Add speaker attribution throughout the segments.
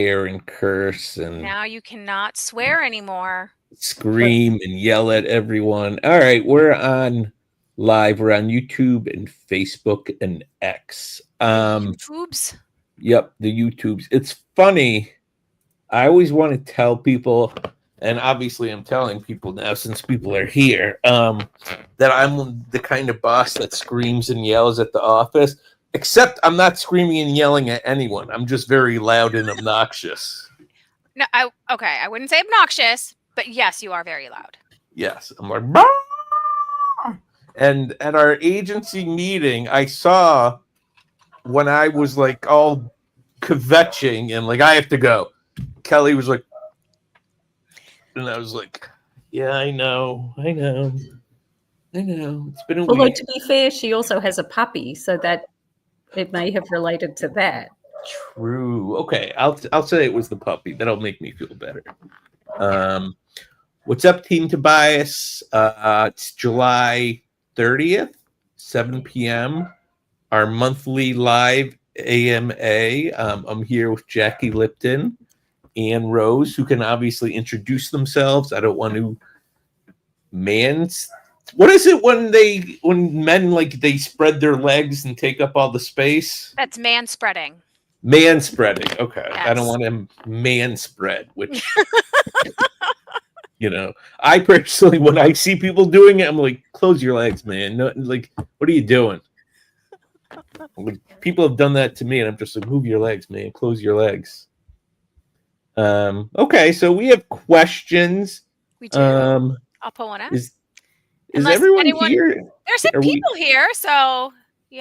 Speaker 1: swear and curse and
Speaker 2: Now you cannot swear anymore.
Speaker 1: scream and yell at everyone. All right, we're on live. We're on YouTube and Facebook and X.
Speaker 2: The YouTubes?
Speaker 1: Yep, the YouTubes. It's funny. I always want to tell people, and obviously I'm telling people now since people are here, that I'm the kind of boss that screams and yells at the office. Except I'm not screaming and yelling at anyone. I'm just very loud and obnoxious.
Speaker 2: No, I wouldn't say obnoxious, but yes, you are very loud.
Speaker 1: Yes, I'm like, "Bah!" And at our agency meeting, I saw when I was like all kvetching and like I have to go. Kelly was like, and I was like, yeah, I know. It's been a
Speaker 3: Although,
Speaker 1: week.
Speaker 3: to be fair, she also has a puppy, so that it may have related to that.
Speaker 1: True. Okay, I'll say it was the puppy. That'll make me feel better. What's up, Team Tobias? It's July 30th, 7 p.m. Our monthly live AMA. I'm here with Jackie Lipton and Rose, who can obviously introduce themselves. I don't want to what is it when men like they spread their legs and take up all the space?
Speaker 2: That's man spreading.
Speaker 1: Man spreading. Okay.
Speaker 2: Yes.
Speaker 1: I don't want to man spread, which I personally, when I see people doing it, I'm like, close your legs, man. No, like, what are you doing? Like, people have done that to me, and I'm just like, move your legs, man. Close your legs. Okay, so we have questions.
Speaker 2: We do. I'll pull one out.
Speaker 1: Is everyone here?
Speaker 2: There's some people here, so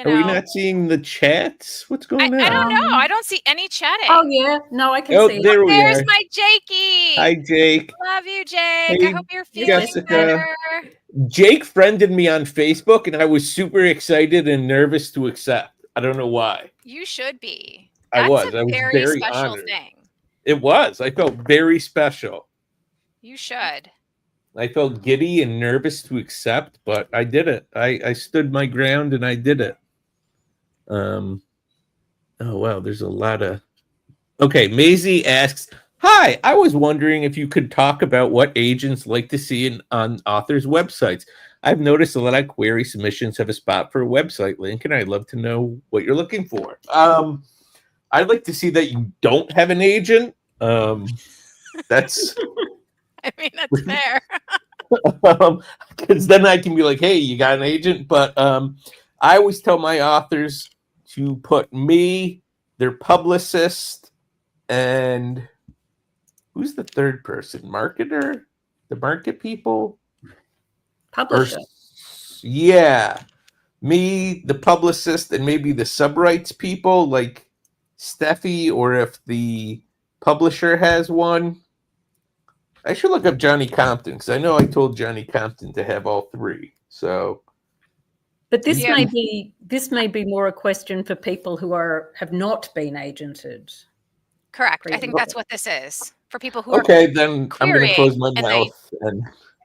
Speaker 1: are we not seeing the chats? What's going on?
Speaker 2: I don't know. I don't see any chatting.
Speaker 3: Oh yeah, no, I can see.
Speaker 1: There we are.
Speaker 2: There's my Jakey.
Speaker 1: Hi, Jake.
Speaker 2: Love you, Jake.
Speaker 1: Hey,
Speaker 2: I hope you're feeling better.
Speaker 1: Jake friended me on Facebook, and I was super excited and nervous to accept. I don't know why.
Speaker 2: You should be.
Speaker 1: I was
Speaker 2: very special
Speaker 1: honored.
Speaker 2: thing.
Speaker 1: It was. I felt very special.
Speaker 2: You should.
Speaker 1: I felt giddy and nervous to accept, but I did it. I stood my ground and I did it. Oh wow, there's a lot of. Okay, Maisie asks, "Hi, I was wondering if you could talk about what agents like to see on authors' websites. I've noticed a lot of query submissions have a spot for a website link, and I'd love to know what you're looking for. I'd like to see that you don't have an agent. That's."
Speaker 2: I mean, that's fair.
Speaker 1: Because then I can be like, hey, you got an agent? But I always tell my authors to put me, their publicist, and who's the third person? Marketer? The market people?
Speaker 3: Publisher.
Speaker 1: Yeah. Me, the publicist, and maybe the subrights people like Steffi, or if the publisher has one. I should look up Johnny Compton because I know I told Johnny Compton to have all three. So,
Speaker 3: but this may be more a question for people who have not been agented.
Speaker 2: Correct. I think that's what this is for people who
Speaker 1: then I'm going to close my mouth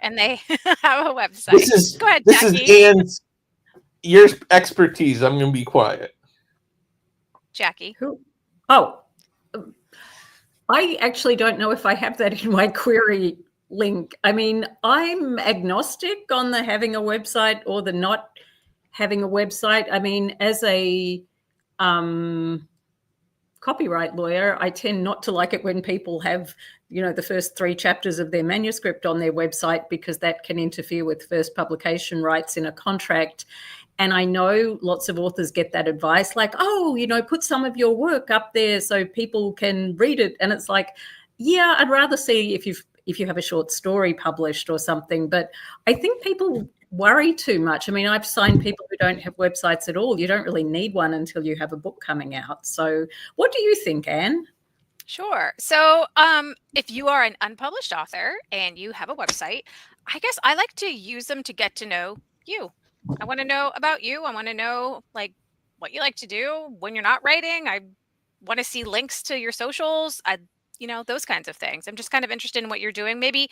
Speaker 2: and they have a website. Go ahead, Jackie.
Speaker 1: This is Anne's your expertise. I'm going to be quiet.
Speaker 2: Jackie.
Speaker 3: Who? Oh. I actually don't know if I have that in my query link. I mean, I'm agnostic on the having a website or the not having a website. I mean, as a copyright lawyer, I tend not to like it when people have, the first 3 chapters of their manuscript on their website, because that can interfere with first publication rights in a contract. And I know lots of authors get that advice, like, put some of your work up there so people can read it. And it's like, yeah, I'd rather see if you have a short story published or something. But I think people worry too much. I mean, I've signed people who don't have websites at all. You don't really need one until you have a book coming out. So what do you think, Anne?
Speaker 2: Sure. So if you are an unpublished author and you have a website, I guess I like to use them to get to know you. I want to know about you. I want to know like what you like to do when you're not writing. I want to see links to your socials. Those kinds of things. I'm just kind of interested in what you're doing. Maybe,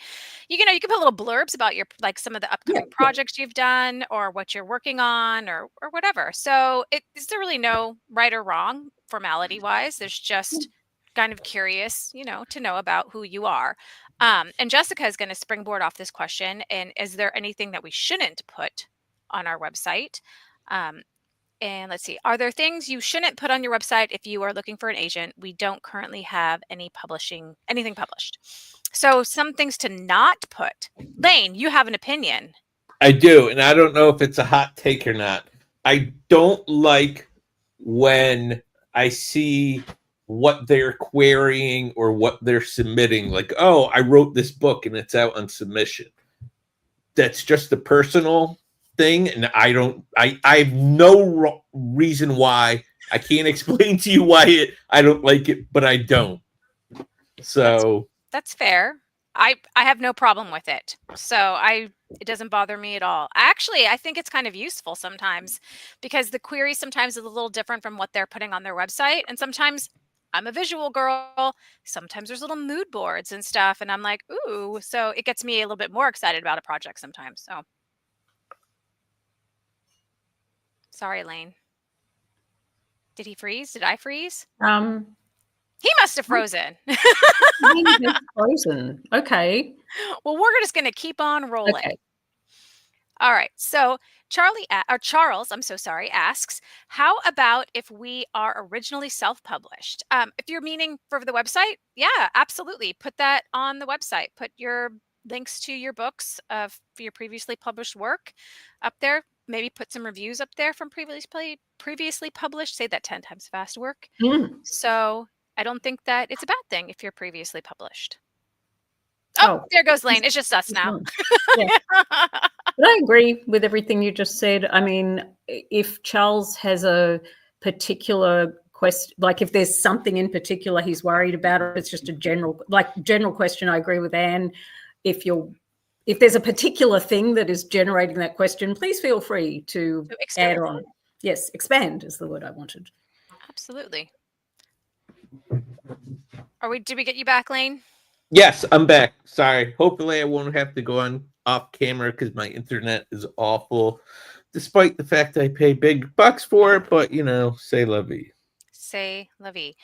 Speaker 2: you can put little blurbs about your, like some of the upcoming projects you've done or what you're working on or whatever. So is there really no right or wrong formality wise? There's just kind of curious, to know about who you are. And Jessica is going to springboard off this question. And is there anything that we shouldn't put on our website? And let's see, are there things you shouldn't put on your website if you are looking for an agent? We don't currently have anything published. So some things to not put. Lane, you have an opinion.
Speaker 1: I do, and I don't know if it's a hot take or not. I don't like when I see what they're querying or what they're submitting. Like, oh, I wrote this book and it's out on submission. That's just a personal thing, and I have no reason why. I can't explain to you why I don't like it, but I don't. So
Speaker 2: that's fair. I have no problem with it. So it doesn't bother me at all. Actually, I think it's kind of useful sometimes because the query sometimes is a little different from what they're putting on their website. And sometimes I'm a visual girl. Sometimes there's little mood boards and stuff. And I'm like, ooh, so it gets me a little bit more excited about a project sometimes. So sorry, Lane. Did he freeze? Did I freeze? He must have frozen.
Speaker 3: Frozen. Okay.
Speaker 2: Well, we're just going to keep on rolling.
Speaker 3: Okay.
Speaker 2: All right. So Charles, I'm so sorry, asks, how about if we are originally self-published? If you're meaning for the website, yeah, absolutely. Put that on the website. Put your links to your books of your previously published work up there. Maybe put some reviews up there from previously published. Say that 10 times fast, work. So I don't think that it's a bad thing if you're previously published. Oh, there goes Lane. It's just us now.
Speaker 3: Yeah. But I agree with everything you just said. I mean, if Charles has a particular question, like if there's something in particular he's worried about, or it's just a general question, I agree with Anne. If there's a particular thing that is generating that question, please feel free to add on. Yes, expand is the word I wanted.
Speaker 2: Absolutely. Did we get you back, Lane?
Speaker 1: Yes, I'm back. Sorry. Hopefully I won't have to go on off camera because my internet is awful, despite the fact I pay big bucks for it, but say la vie.
Speaker 2: Say la vie.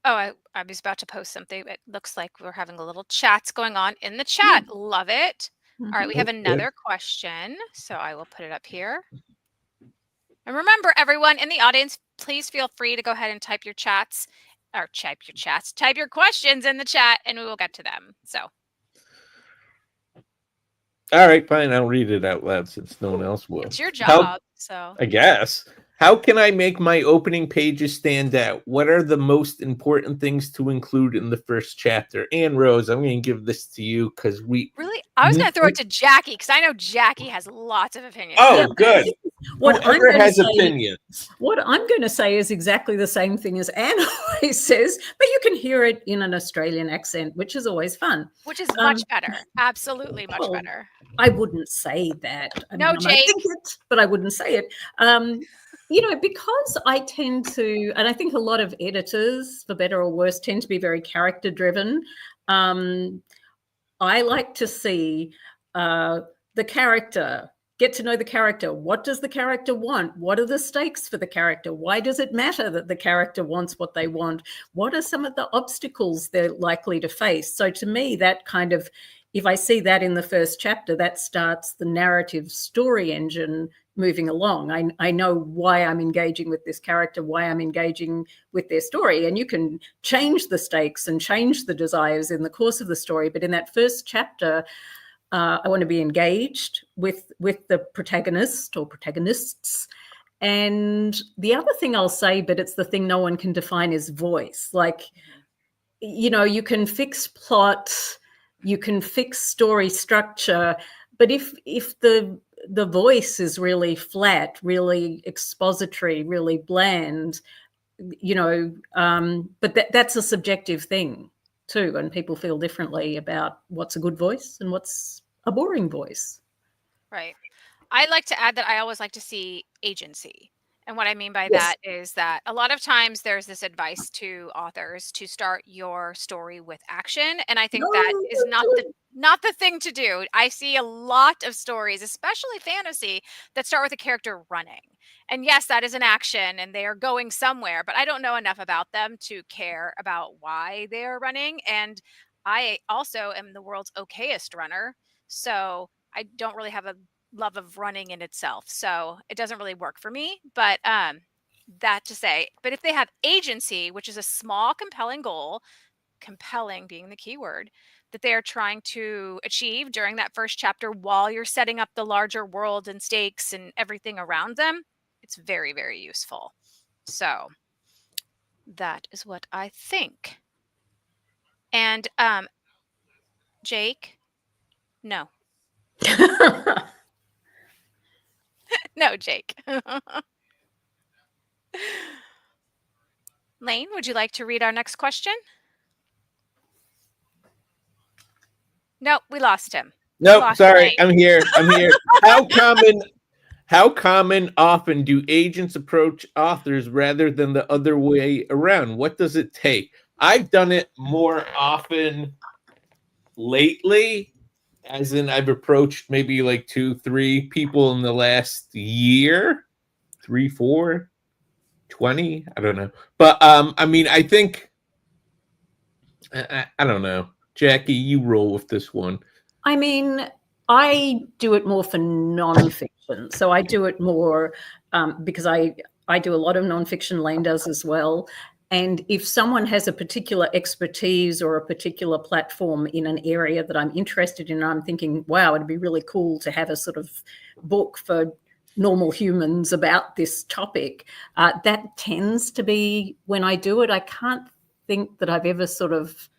Speaker 2: Oh, I was about to post something. It looks like we're having a little chats going on in the chat. Love it. All right, we have another question. So I will put it up here. And remember, everyone in the audience, please feel free to go ahead and type your chats, or type your questions in the chat, and we will get to them. So.
Speaker 1: All right, fine. I'll read it out loud since no one else will.
Speaker 2: It's your job, so.
Speaker 1: I guess. How can I make my opening pages stand out? What are the most important things to include in the first chapter? And Rose, I'm going to give this to you because
Speaker 2: Really? I was going to throw it to Jackie because I know Jackie has lots of opinions.
Speaker 1: Oh, good. Whoever has opinions.
Speaker 3: What I'm going to say is exactly the same thing as Anne always says, but you can hear it in an Australian accent, which is always fun.
Speaker 2: Which is much better. Absolutely much better.
Speaker 3: I wouldn't say that.
Speaker 2: No, Jake.
Speaker 3: I think it, but I wouldn't say it. Because I tend to, and I think a lot of editors, for better or worse, tend to be very character driven. I like to see the character, get to know the character. What does the character want? What are the stakes for the character? Why does it matter that the character wants what they want? What are some of the obstacles they're likely to face? So to me, that kind of, if I see that in the first chapter, that starts the narrative story engine moving along. I know why I'm engaging with this character, why I'm engaging with their story. And you can change the stakes and change the desires in the course of the story. But in that first chapter, I want to be engaged with the protagonist or protagonists. And the other thing I'll say, but it's the thing no one can define, is voice. Like, you can fix plot, you can fix story structure, but if the voice is really flat, really expository, really bland, but that's a subjective thing too, and people feel differently about what's a good voice and what's a boring voice.
Speaker 2: Right. I'd like to add that I always like to see agency. And what I mean by
Speaker 3: Yes.
Speaker 2: that is that a lot of times there's this advice to authors to start your story with action. And I think that
Speaker 3: No,
Speaker 2: is
Speaker 3: don't do it.
Speaker 2: not the thing to do. I see a lot of stories, especially fantasy, that start with a character running. And yes, that is an action and they are going somewhere, but I don't know enough about them to care about why they are running. And I also am the world's okayest runner. So I don't really have a love of running in itself. So it doesn't really work for me. But that to say, but if they have agency, which is a small, compelling goal, compelling being the key word, that they are trying to achieve during that first chapter while you're setting up the larger world and stakes and everything around them, it's very, very useful. So that is what I think. And Jake, no, no, Jake. Lane, would you like to read our next question? Nope, we lost him. We
Speaker 1: Nope,
Speaker 2: lost
Speaker 1: sorry,
Speaker 2: Lane.
Speaker 1: I'm here. How common often do agents approach authors rather than the other way around? What does it take? I've done it more often lately, as in I've approached maybe like 2, 3 people in the last year, 3, 4, 20. I don't know. But I mean, I think I don't know. Jackie, you roll with this one.
Speaker 3: I mean, I do it more for nonfiction. So I do it more because I do a lot of nonfiction. Lane does as well. And if someone has a particular expertise or a particular platform in an area that I'm interested in, I'm thinking, wow, it'd be really cool to have a sort of book for normal humans about this topic. That tends to be when I do it. I can't think that I've ever sort of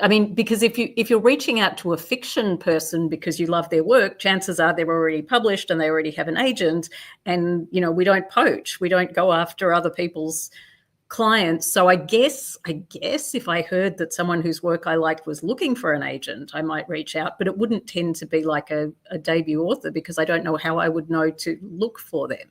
Speaker 3: I mean, because if you're reaching out to a fiction person because you love their work, chances are they're already published and they already have an agent. And we don't poach, we don't go after other people's clients. So I guess if I heard that someone whose work I liked was looking for an agent, I might reach out, but it wouldn't tend to be like a debut author because I don't know how I would know to look for them.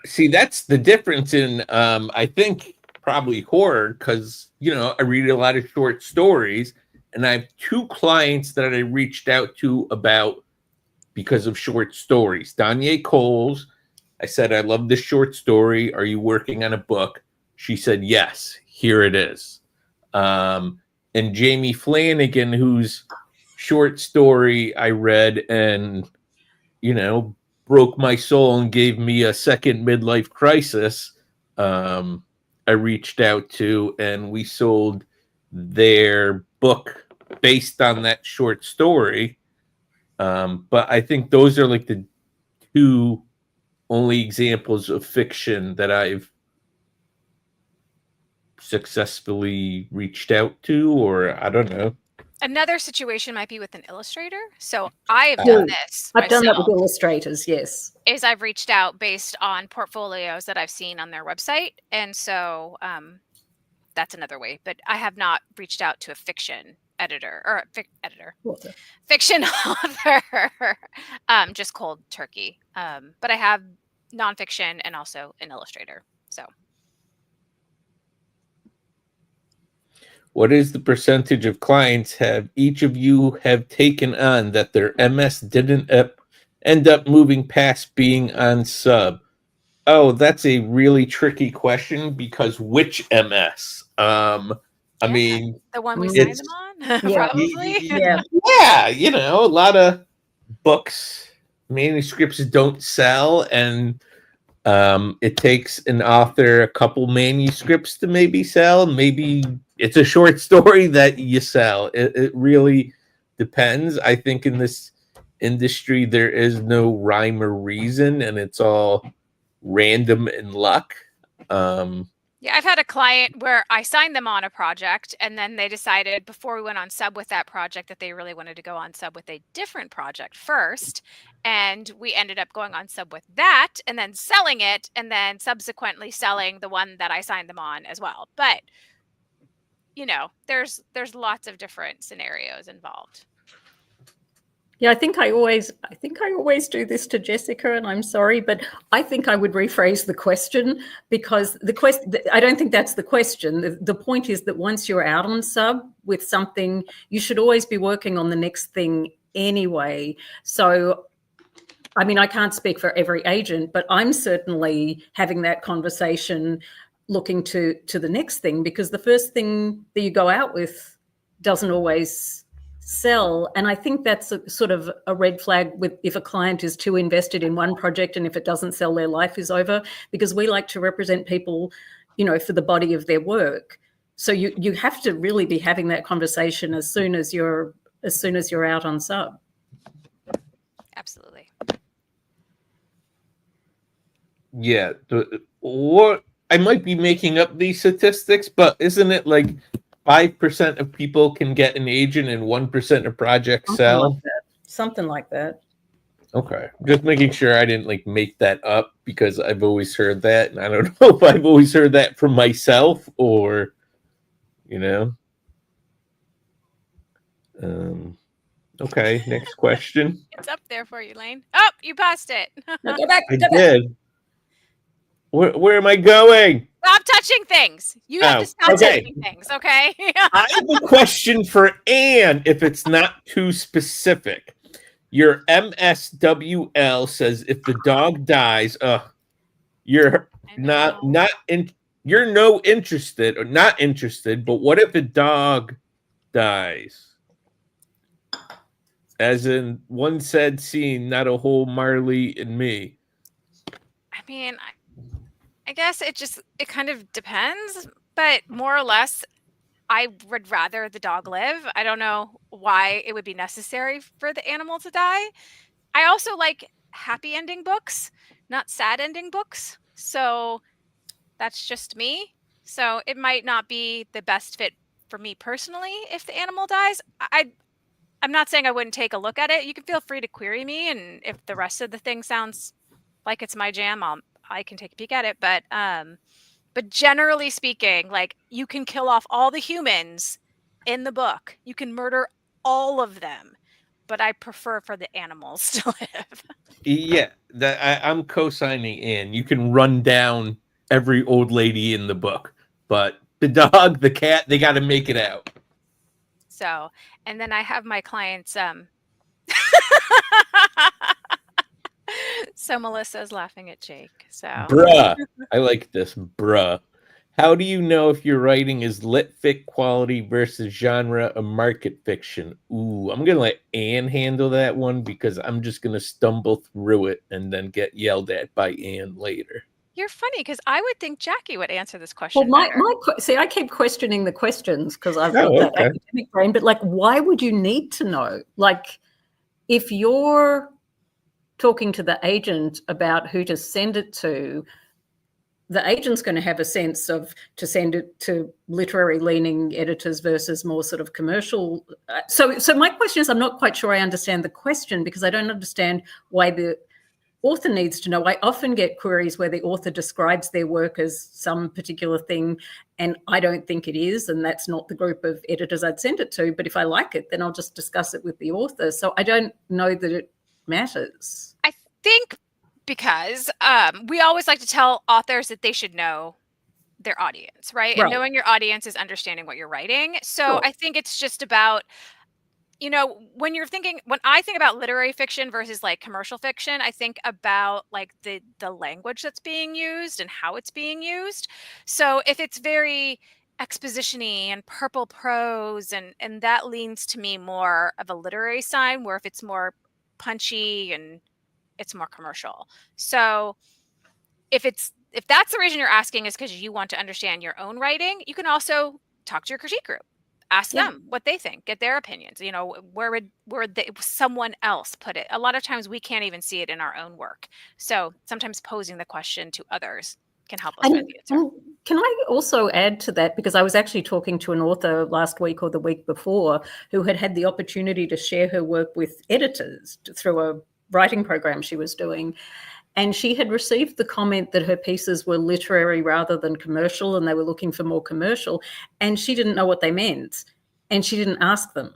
Speaker 1: See, that's the difference in I think probably horror, because I read a lot of short stories, and I have 2 clients that I reached out to about because of short stories. Danye Coles, I said, I love this short story. Are you working on a book? She said, yes, here it is. And Jamie Flanagan, whose short story I read and broke my soul and gave me a second midlife crisis, I reached out to, and we sold their book based on that short story. But I think those are like the 2 only examples of fiction that I've successfully reached out to, or I don't know.
Speaker 2: Another situation might be with an illustrator. So I have
Speaker 3: Yeah.
Speaker 2: done this
Speaker 3: I've done that with
Speaker 2: myself,
Speaker 3: illustrators, yes.
Speaker 2: is I've reached out based on portfolios that I've seen on their website. And so that's another way. But I have not reached out to a fiction editor or fiction author, just cold turkey. But I have nonfiction and also an illustrator. So
Speaker 1: What is the percentage of clients have each of you have taken on that their MS didn't end up moving past being on sub? Oh, that's a really tricky question, because which MS? I mean,
Speaker 2: the one we signed
Speaker 1: it's
Speaker 2: them on,
Speaker 3: Yeah.
Speaker 2: probably.
Speaker 3: Yeah.
Speaker 1: yeah, a lot of books, manuscripts don't sell, and it takes an author a couple manuscripts to maybe sell. Maybe it's a short story that you sell. It really depends. I think in this industry there is no rhyme or reason, and it's all random and luck.
Speaker 2: Yeah, I've had a client where I signed them on a project and then they decided before we went on sub with that project that they really wanted to go on sub with a different project first. And we ended up going on sub with that and then selling it and then subsequently selling the one that I signed them on as well. But there's lots of different scenarios involved.
Speaker 3: Yeah, I think I always do this to Jessica, and I'm sorry, but I think I would rephrase the question, because I don't think that's the question. The point is that once you're out on sub with something, you should always be working on the next thing anyway. So, I mean, I can't speak for every agent, but I'm certainly having that conversation, looking to the next thing, because the first thing that you go out with doesn't always sell. And I think that's a sort of a red flag with if a client is too invested in one project, and if it doesn't sell, their life is over, because we like to represent people, for the body of their work. So you have to really be having that conversation as soon as you're out on sub.
Speaker 2: Absolutely.
Speaker 1: Yeah. What I might be making up these statistics, but isn't it like 5% of people can get an agent and 1% of projects sell?
Speaker 3: Something like that.
Speaker 1: Okay. Just making sure I didn't like make that up, because I've always heard that, and I don't know if I've always heard that from myself or, okay, next question.
Speaker 2: It's up there for you, Lane. Oh, you passed it.
Speaker 3: No, go back.
Speaker 1: I did. Where am I going?
Speaker 2: Stop touching things. You have to stop touching things, okay?
Speaker 1: I have a question for Anne, if it's not too specific. Your MSWL says if the dog dies, you're you're no interested or not interested, but what if the dog dies? As in one said scene, not a whole Marley and me.
Speaker 2: I mean, I guess it kind of depends, but more or less, I would rather the dog live. I don't know why it would be necessary for the animal to die. I also like happy ending books, not sad ending books. So that's just me. So it might not be the best fit for me personally if the animal dies. I'm not saying I wouldn't take a look at it. You can feel free to query me, and if the rest of the thing sounds like it's my jam, I can take a peek at it. But generally speaking, like, you can kill off all the humans in the book. You can murder all of them, but I prefer for the animals to live.
Speaker 1: Yeah, I'm co-signing in. You can run down every old lady in the book, but the dog, the cat, they got to make it out.
Speaker 2: So, and then I have my clients. So Melissa's laughing at Jake. So,
Speaker 1: bruh, I like this, bruh. How do you know if your writing is lit fic quality versus genre or market fiction? Ooh, I'm gonna let Anne handle that one, because I'm just gonna stumble through it and then get yelled at by Anne later.
Speaker 2: You're funny, because I would think Jackie would answer this question.
Speaker 3: Well,
Speaker 2: better.
Speaker 3: see, I keep questioning the questions because I've got that academic brain. But like, why would you need to know? Like, if you're talking to the agent about who to send it to, the agent's going to have a sense of to send it to literary leaning editors versus more sort of commercial. So my question is, I'm not quite sure I understand the question, because I don't understand why the author needs to know. I often get queries where the author describes their work as some particular thing, and I don't think it is, and that's not the group of editors I'd send it to. But if I like it, then I'll just discuss it with the author. So I don't know that it matters.
Speaker 2: I think because we always like to tell authors that they should know their audience, right? And knowing your audience is understanding what you're writing. So I think it's just about, when I think about literary fiction versus like commercial fiction, I think about like the language that's being used and how it's being used. So if it's very exposition-y and purple prose, and that leans to me more of a literary sign, where if it's more punchy and it's more commercial. So if that's the reason you're asking, is because you want to understand your own writing, you can also talk to your critique group. Ask them what they think, get their opinions. Where would someone else put it? A lot of times we can't even see it in our own work. So sometimes posing the question to others can help us find the answer.
Speaker 3: Can I also add to that, because I was actually talking to an author last week or the week before who had the opportunity to share her work with editors through a writing program she was doing. And she had received the comment that her pieces were literary rather than commercial, and they were looking for more commercial. And she didn't know what they meant, and she didn't ask them.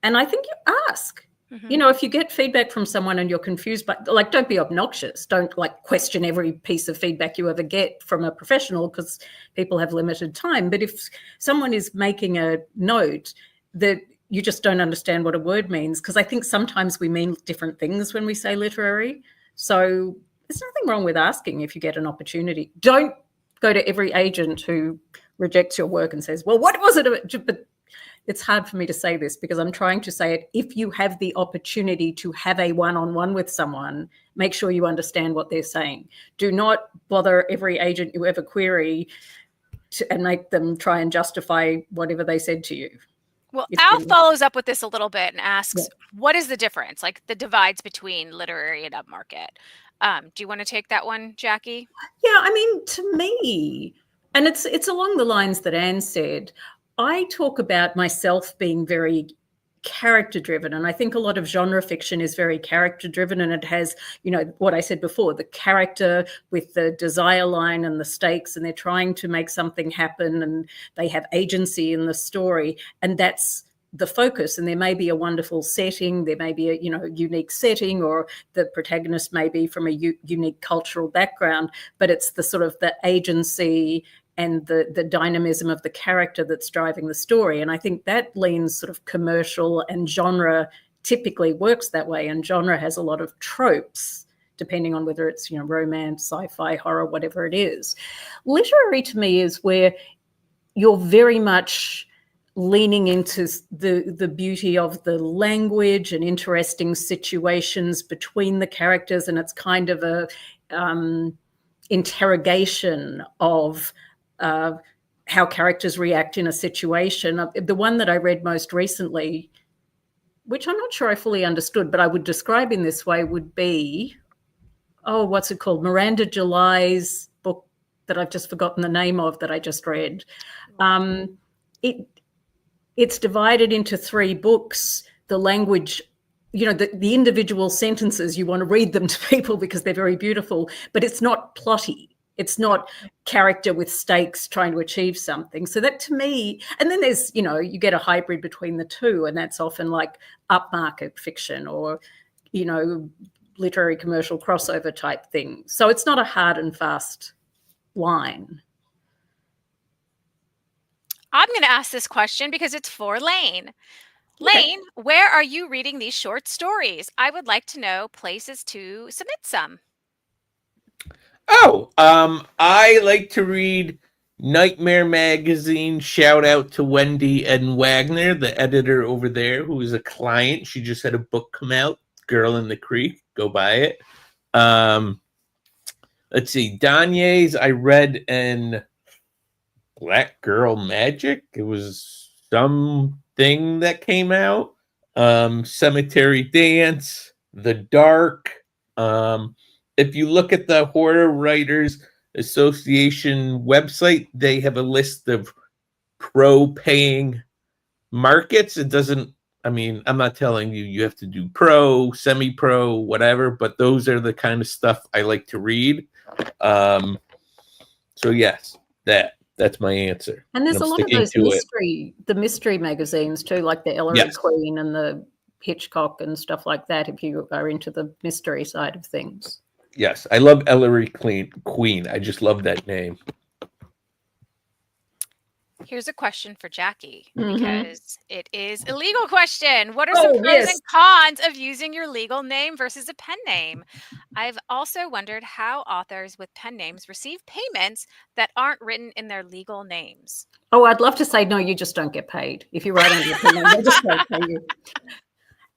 Speaker 3: And I think you ask. You know, if you get feedback from someone and you're confused, but like, don't be obnoxious. Don't like question every piece of feedback you ever get from a professional, because people have limited time. But if someone is making a note that you just don't understand what a word means, because I think sometimes we mean different things when we say literary. So there's nothing wrong with asking if you get an opportunity. Don't go to every agent who rejects your work and says, well, what was it? But it's hard for me to say this because I'm trying to say it. If you have the opportunity to have a one-on-one with someone, make sure you understand what they're saying. Do not bother every agent you ever query and make them try and justify whatever they said to you.
Speaker 2: Well, Al follows up with this a little bit and asks, what is the difference, like the divides between literary and upmarket? Do you want to take that one, Jackie?
Speaker 3: Yeah, I mean, to me, and it's along the lines that Anne said, I talk about myself being very character driven, and I think a lot of genre fiction is very character driven, and it has, you know, what I said before, the character with the desire line and the stakes, and they're trying to make something happen and they have agency in the story, and that's the focus. And there may be a wonderful setting, there may be a, you know, unique setting, or the protagonist may be from a unique cultural background, but it's the sort of the agency and the dynamism of the character that's driving the story. And I think that leans sort of commercial, and genre typically works that way. And genre has a lot of tropes, depending on whether it's, you know, romance, sci-fi, horror, whatever it is. Literary to me is where you're very much leaning into the beauty of the language and interesting situations between the characters. And it's kind of a interrogation of how characters react in a situation. The one that I read most recently, which I'm not sure I fully understood, but I would describe in this way, would be, what's it called? Miranda July's book that I've just forgotten the name of, that I just read. It's divided into 3 books. The language, you know, the individual sentences, you want to read them to people because they're very beautiful, but it's not plotty. It's not character with stakes trying to achieve something. So that, to me, and then there's, you know, you get a hybrid between the two, and that's often like upmarket fiction or, you know, literary commercial crossover type thing. So it's not a hard and fast line.
Speaker 2: I'm going to ask this question because it's for Lane. Lane, where are you reading these short stories? I would like to know places to submit some.
Speaker 1: I like to read Nightmare Magazine. Shout out to Wendy N. Wagner, the editor over there, who is a client. She just had a book come out, Girl in the Creek. Go buy it. Let's see, Danye's I read in Black Girl Magic. It was something that came out. Cemetery Dance, The Dark. If you look at the Horror Writers Association website, they have a list of pro-paying markets. It doesn't, I mean, I'm not telling you have to do pro, semi-pro, whatever, but those are the kind of stuff I like to read. So yes, that's my answer.
Speaker 3: And there's a lot of those mystery magazines too, like the Ellery Queen and the Hitchcock and stuff like that, if you are into the mystery side of things.
Speaker 1: Yes, I love Ellery Queen. I just love that name.
Speaker 2: Here's a question for Jackie, because it is a legal question. What are some pros and cons of using your legal name versus a pen name? I've also wondered how authors with pen names receive payments that aren't written in their legal names.
Speaker 3: Oh, I'd love to say, no, you just don't get paid. If you write under your pen name, they just don't pay you.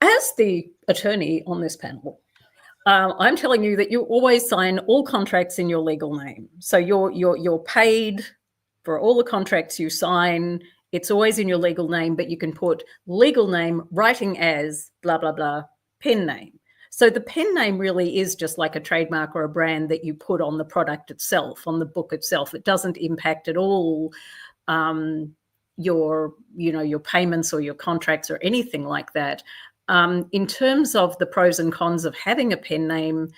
Speaker 3: As the attorney on this panel, I'm telling you that you always sign all contracts in your legal name. So you're paid for all the contracts you sign. It's always in your legal name, but you can put legal name, writing as blah, blah, blah, pen name. So the pen name really is just like a trademark or a brand that you put on the product itself, on the book itself. It doesn't impact at all your payments or your contracts or anything like that. In terms of the pros and cons of having a pen name,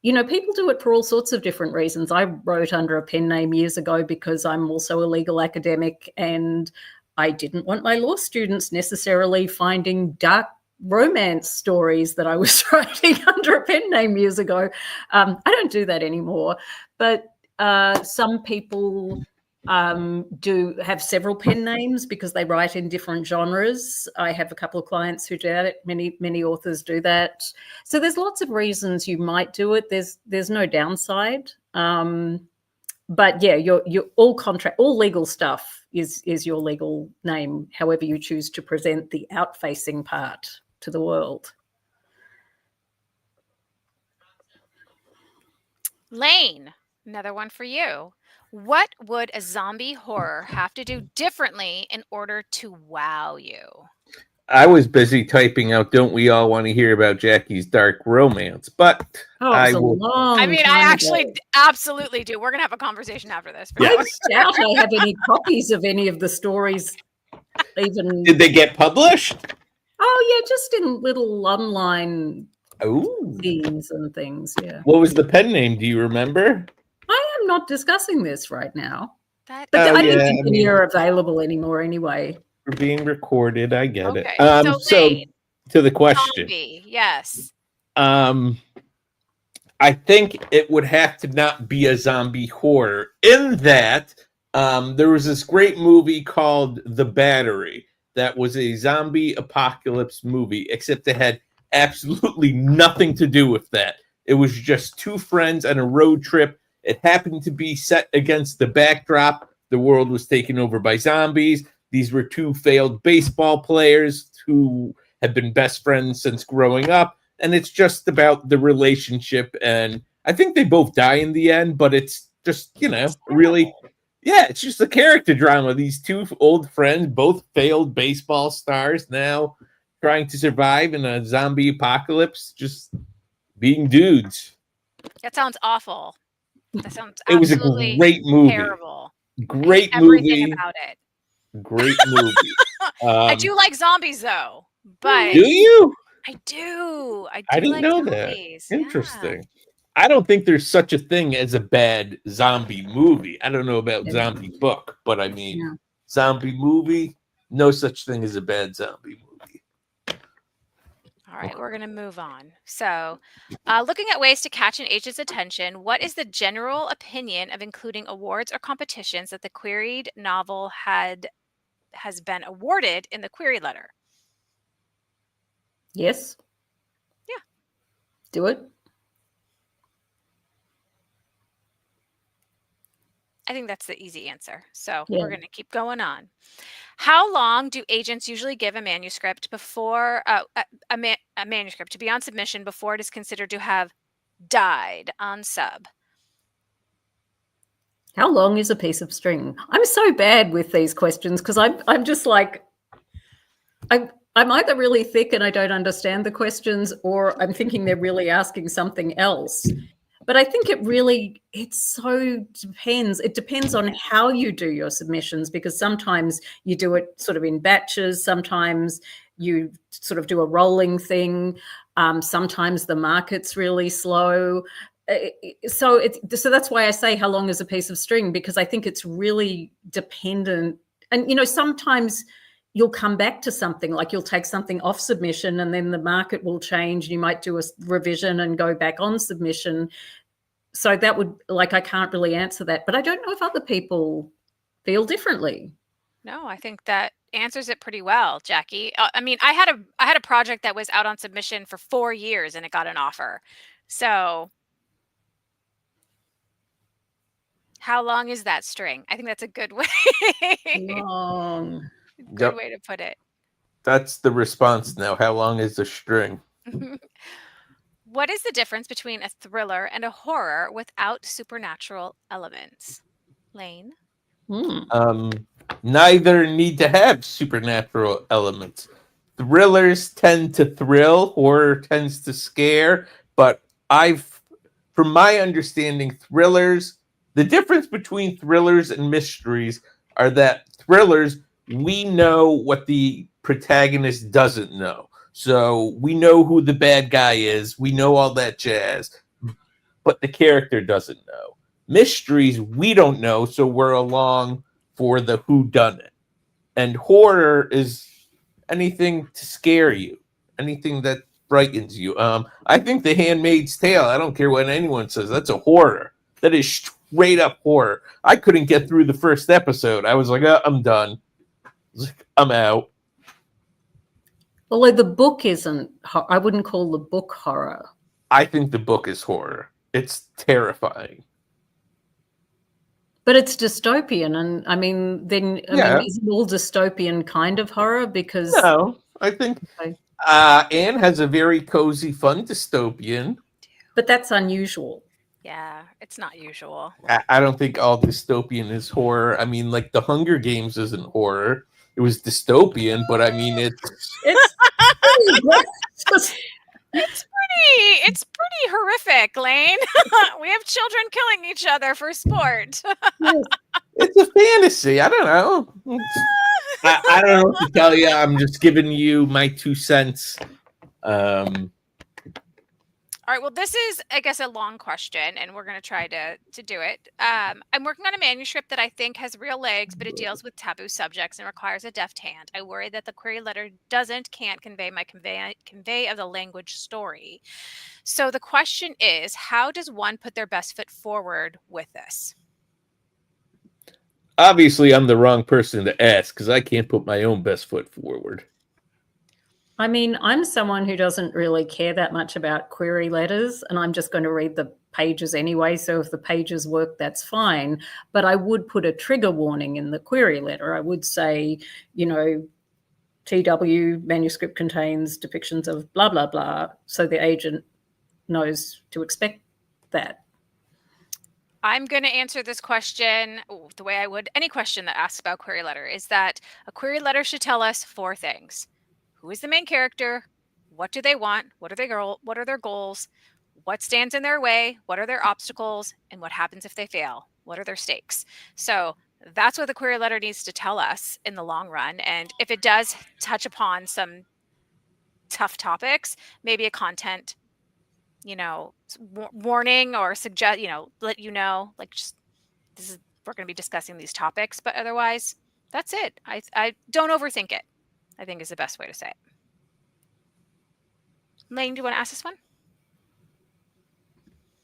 Speaker 3: you know, people do it for all sorts of different reasons. I wrote under a pen name years ago because I'm also a legal academic, and I didn't want my law students necessarily finding dark romance stories that I was writing under a pen name years ago. I don't do that anymore, but some people do have several pen names because they write in different genres. I have a couple of clients who do that. Many authors do that. So there's lots of reasons you might do it. There's no downside. But yeah, your all legal stuff is your legal name, however you choose to present the out-facing part to the world.
Speaker 2: Lane, another one for you. What would a zombie horror have to do differently in order to wow you?
Speaker 1: I was busy typing out, don't we all want to hear about Jackie's dark romance? But
Speaker 3: I
Speaker 2: actually absolutely do. We're going to have a conversation after this.
Speaker 3: I doubt I have any copies of any of the stories even.
Speaker 1: Did they get published?
Speaker 3: Oh, yeah, just in little online scenes and things, yeah.
Speaker 1: What was the pen name? Do you remember?
Speaker 3: I am not discussing this right now.
Speaker 2: But
Speaker 3: I don't think any are available anymore anyway.
Speaker 1: We're being recorded. I get it.
Speaker 2: So
Speaker 1: to the question.
Speaker 2: Zombie, yes.
Speaker 1: I think it would have to not be a zombie horror. In that, there was this great movie called The Battery that was a zombie apocalypse movie, except it had absolutely nothing to do with that. It was just two friends on a road trip. It happened to be set against the backdrop. The world was taken over by zombies. These were two failed baseball players who have been best friends since growing up. And it's just about the relationship. And I think they both die in the end, but it's just, really, it's just a character drama. These two old friends, both failed baseball stars, now trying to survive in a zombie apocalypse, just being dudes.
Speaker 2: That sounds awful. That sounds
Speaker 1: It was a great movie.
Speaker 2: Terrible.
Speaker 1: Great
Speaker 2: Everything
Speaker 1: movie.
Speaker 2: about it.
Speaker 1: Great movie.
Speaker 2: I do like zombies though, but
Speaker 1: do you?
Speaker 2: I do. I
Speaker 1: didn't
Speaker 2: like
Speaker 1: know
Speaker 2: zombies.
Speaker 1: that. Interesting. I don't think there's such a thing as a bad zombie movie. I don't know about zombie book, but I mean, zombie movie, no such thing as a bad zombie movie.
Speaker 2: All right, we're going to move on. So, looking at ways to catch an agent's attention, what is the general opinion of including awards or competitions that the queried novel has been awarded in the query letter?
Speaker 3: Yes.
Speaker 2: Yeah.
Speaker 3: Do it.
Speaker 2: I think that's the easy answer. So we're going to keep going on. How long do agents usually give a manuscript before a manuscript to be on submission before it is considered to have died on sub?
Speaker 3: How long is a piece of string? I'm so bad with these questions because I'm just like I'm either really thick and I don't understand the questions, or I'm thinking they're really asking something else. But I think it so depends. It depends on how you do your submissions, because sometimes you do it sort of in batches. Sometimes you sort of do a rolling thing. Sometimes the market's really slow. So that's why I say how long is a piece of string, because I think it's really dependent. And, sometimes you'll come back to something, like you'll take something off submission and then the market will change. You might do a revision and go back on submission. So that would, I can't really answer that, but I don't know if other people feel differently.
Speaker 2: No, I think that answers it pretty well, Jackie. I mean, I had a project that was out on submission for 4 years and it got an offer. So how long is that string? I think that's a good way.
Speaker 3: Long.
Speaker 2: Good way to put it.
Speaker 1: That's the response now. How long is the string?
Speaker 2: What is the difference between a thriller and a horror without supernatural elements? Lane?
Speaker 1: Neither need to have supernatural elements. Thrillers tend to thrill, horror tends to scare, but from my understanding, the difference between thrillers and mysteries are that thrillers, we know what the protagonist doesn't know. So we know who the bad guy is. We know all that jazz, but the character doesn't know. Mysteries, we don't know, so we're along for the whodunit. And horror is anything to scare you, Anything that frightens you. I think The Handmaid's Tale, I don't care what anyone says, that's a horror. That is straight up horror. I couldn't get through the first episode. I was like, oh, I'm done. I'm out.
Speaker 3: Although the book isn't, I wouldn't call the book horror.
Speaker 1: I think the book is horror. It's terrifying.
Speaker 3: But it's dystopian, and I mean, then is it all dystopian kind of horror? Because
Speaker 1: no, I think Anne has a very cozy, fun dystopian.
Speaker 3: But that's unusual.
Speaker 2: Yeah, it's not usual.
Speaker 1: I don't think all dystopian is horror. I mean, like The Hunger Games isn't horror. It was dystopian, but I mean, it's
Speaker 2: it's pretty horrific, Lane. We have children killing each other for sport.
Speaker 1: It's a fantasy. I don't know. I don't know what to tell you. I'm just giving you my 2 cents.
Speaker 2: All right. Well, this is, I guess, a long question, and we're going to try to do it. I'm working on a manuscript that I think has real legs, but it deals with taboo subjects and requires a deft hand. I worry that the query letter can't convey my convey of the language story. So the question is, how does one put their best foot forward with this?
Speaker 1: Obviously, I'm the wrong person to ask because I can't put my own best foot forward.
Speaker 3: I mean, I'm someone who doesn't really care that much about query letters, and I'm just going to read the pages anyway. So if the pages work, that's fine. But I would put a trigger warning in the query letter. I would say, TW manuscript contains depictions of blah, blah, blah. So the agent knows to expect that.
Speaker 2: I'm going to answer this question the way I would any question that asks about query letter, is that a query letter should tell us 4 things. Who is the main character? What do they want? What are their goals? What stands in their way? What are their obstacles? And what happens if they fail? What are their stakes? So that's what the query letter needs to tell us in the long run. And if it does touch upon some tough topics, maybe a content, warning or suggest, let you know, like, just we're going to be discussing these topics, but otherwise that's it. I don't overthink it, I think, is the best way to say it. Lane, do you want to ask this one?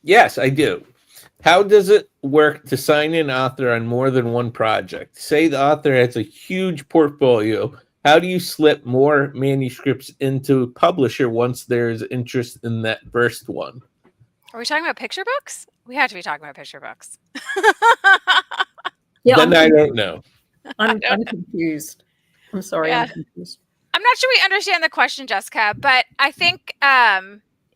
Speaker 1: Yes, I do. How does it work to sign an author on more than one project? Say the author has a huge portfolio. How do you slip more manuscripts into a publisher once there's interest in that first one?
Speaker 2: Are we talking about picture books? We have to be talking about picture books.
Speaker 3: Yeah,
Speaker 1: then I don't know.
Speaker 3: I'm confused. I'm sorry.
Speaker 2: Yeah.
Speaker 3: I'm confused.
Speaker 2: I'm not sure we understand the question, Jessica, but I think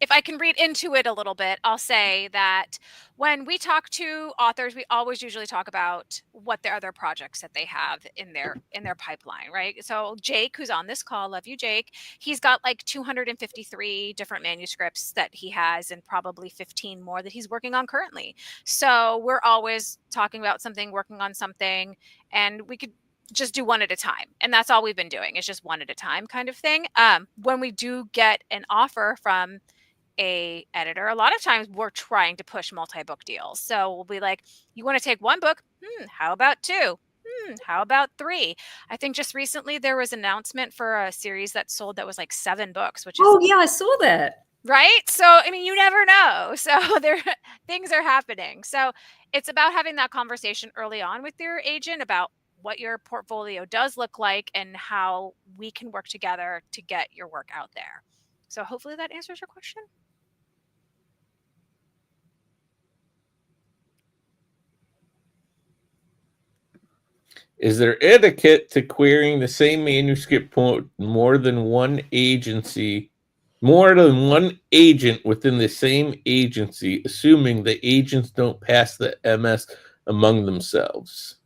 Speaker 2: if I can read into it a little bit, I'll say that when we talk to authors, we always usually talk about what their other projects that they have in their pipeline, right? So Jake, who's on this call, love you, Jake. He's got like 253 different manuscripts that he has, and probably 15 more that he's working on currently. So we're always talking about something, working on something, and we could just do one at a time. And that's all we've been doing, is just one at a time kind of thing. When we do get an offer from a editor, a lot of times we're trying to push multi-book deals. So we'll be like, you want to take one book? How about 2? How about 3? I think just recently there was an announcement for a series that sold that was like 7 books, which is...
Speaker 3: Oh, yeah, I saw that.
Speaker 2: Right? So, I mean, you never know. So things are happening. So it's about having that conversation early on with your agent about what your portfolio does look like and how we can work together to get your work out there. So hopefully that answers your question.
Speaker 1: Is there etiquette to querying the same manuscript more than one agent within the same agency, assuming the agents don't pass the MS among themselves?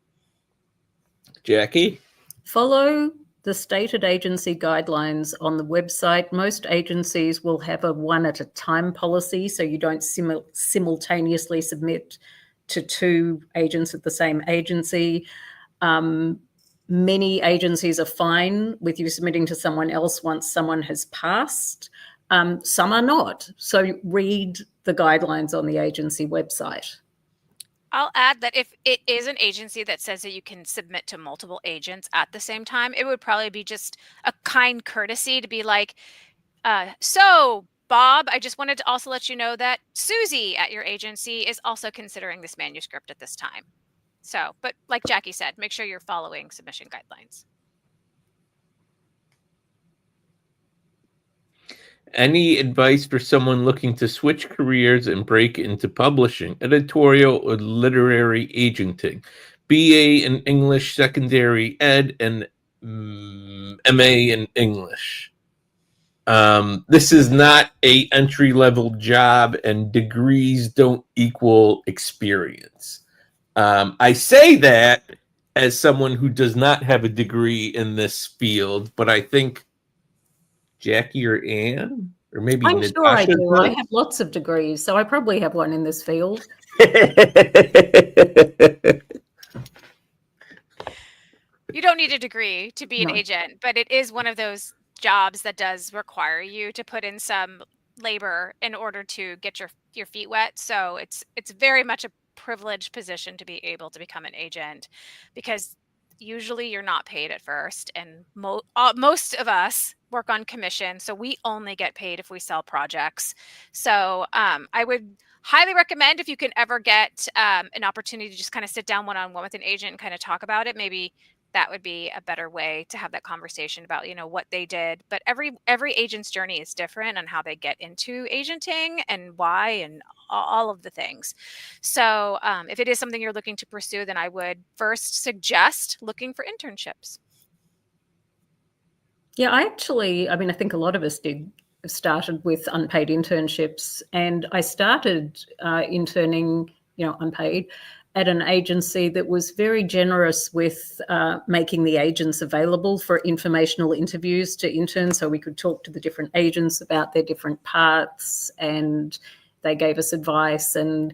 Speaker 1: Jackie?
Speaker 3: Follow the stated agency guidelines on the website. Most agencies will have a one at a time policy, so you don't simultaneously submit to 2 agents at the same agency. Many agencies are fine with you submitting to someone else once someone has passed. Some are not. So read the guidelines on the agency website.
Speaker 2: I'll add that if it is an agency that says that you can submit to multiple agents at the same time, it would probably be just a kind courtesy to be like, So Bob, I just wanted to also let you know that Susie at your agency is also considering this manuscript at this time. So, but like Jackie said, make sure you're following submission guidelines.
Speaker 1: Any advice for someone looking to switch careers and break into publishing, editorial, or literary agenting? BA in English, secondary ed, and MA in English. This is not a entry-level job, and degrees don't equal experience. I say that as someone who does not have a degree in this field, but I think Jackie or Anne, or maybe
Speaker 3: I'm sure I
Speaker 1: Natasha
Speaker 3: do. I have lots of degrees, so I probably have one in this field.
Speaker 2: You don't need a degree to be an
Speaker 3: No.
Speaker 2: agent, but it is one of those jobs that does require you to put in some labor in order to get your feet wet. So it's very much a privileged position to be able to become an agent, because usually you're not paid at first, and most of us work on commission, so we only get paid if we sell projects. So I would highly recommend, if you can ever get an opportunity to just kind of sit down one-on-one with an agent and kind of talk about it, maybe that would be a better way to have that conversation about, what they did. But every agent's journey is different on how they get into agenting and why, and all of the things. So if it is something you're looking to pursue, then I would first suggest looking for internships.
Speaker 3: Yeah, I think a lot of us did started with unpaid internships, and I started interning, unpaid, at an agency that was very generous with making the agents available for informational interviews to interns, so we could talk to the different agents about their different parts, and they gave us advice and,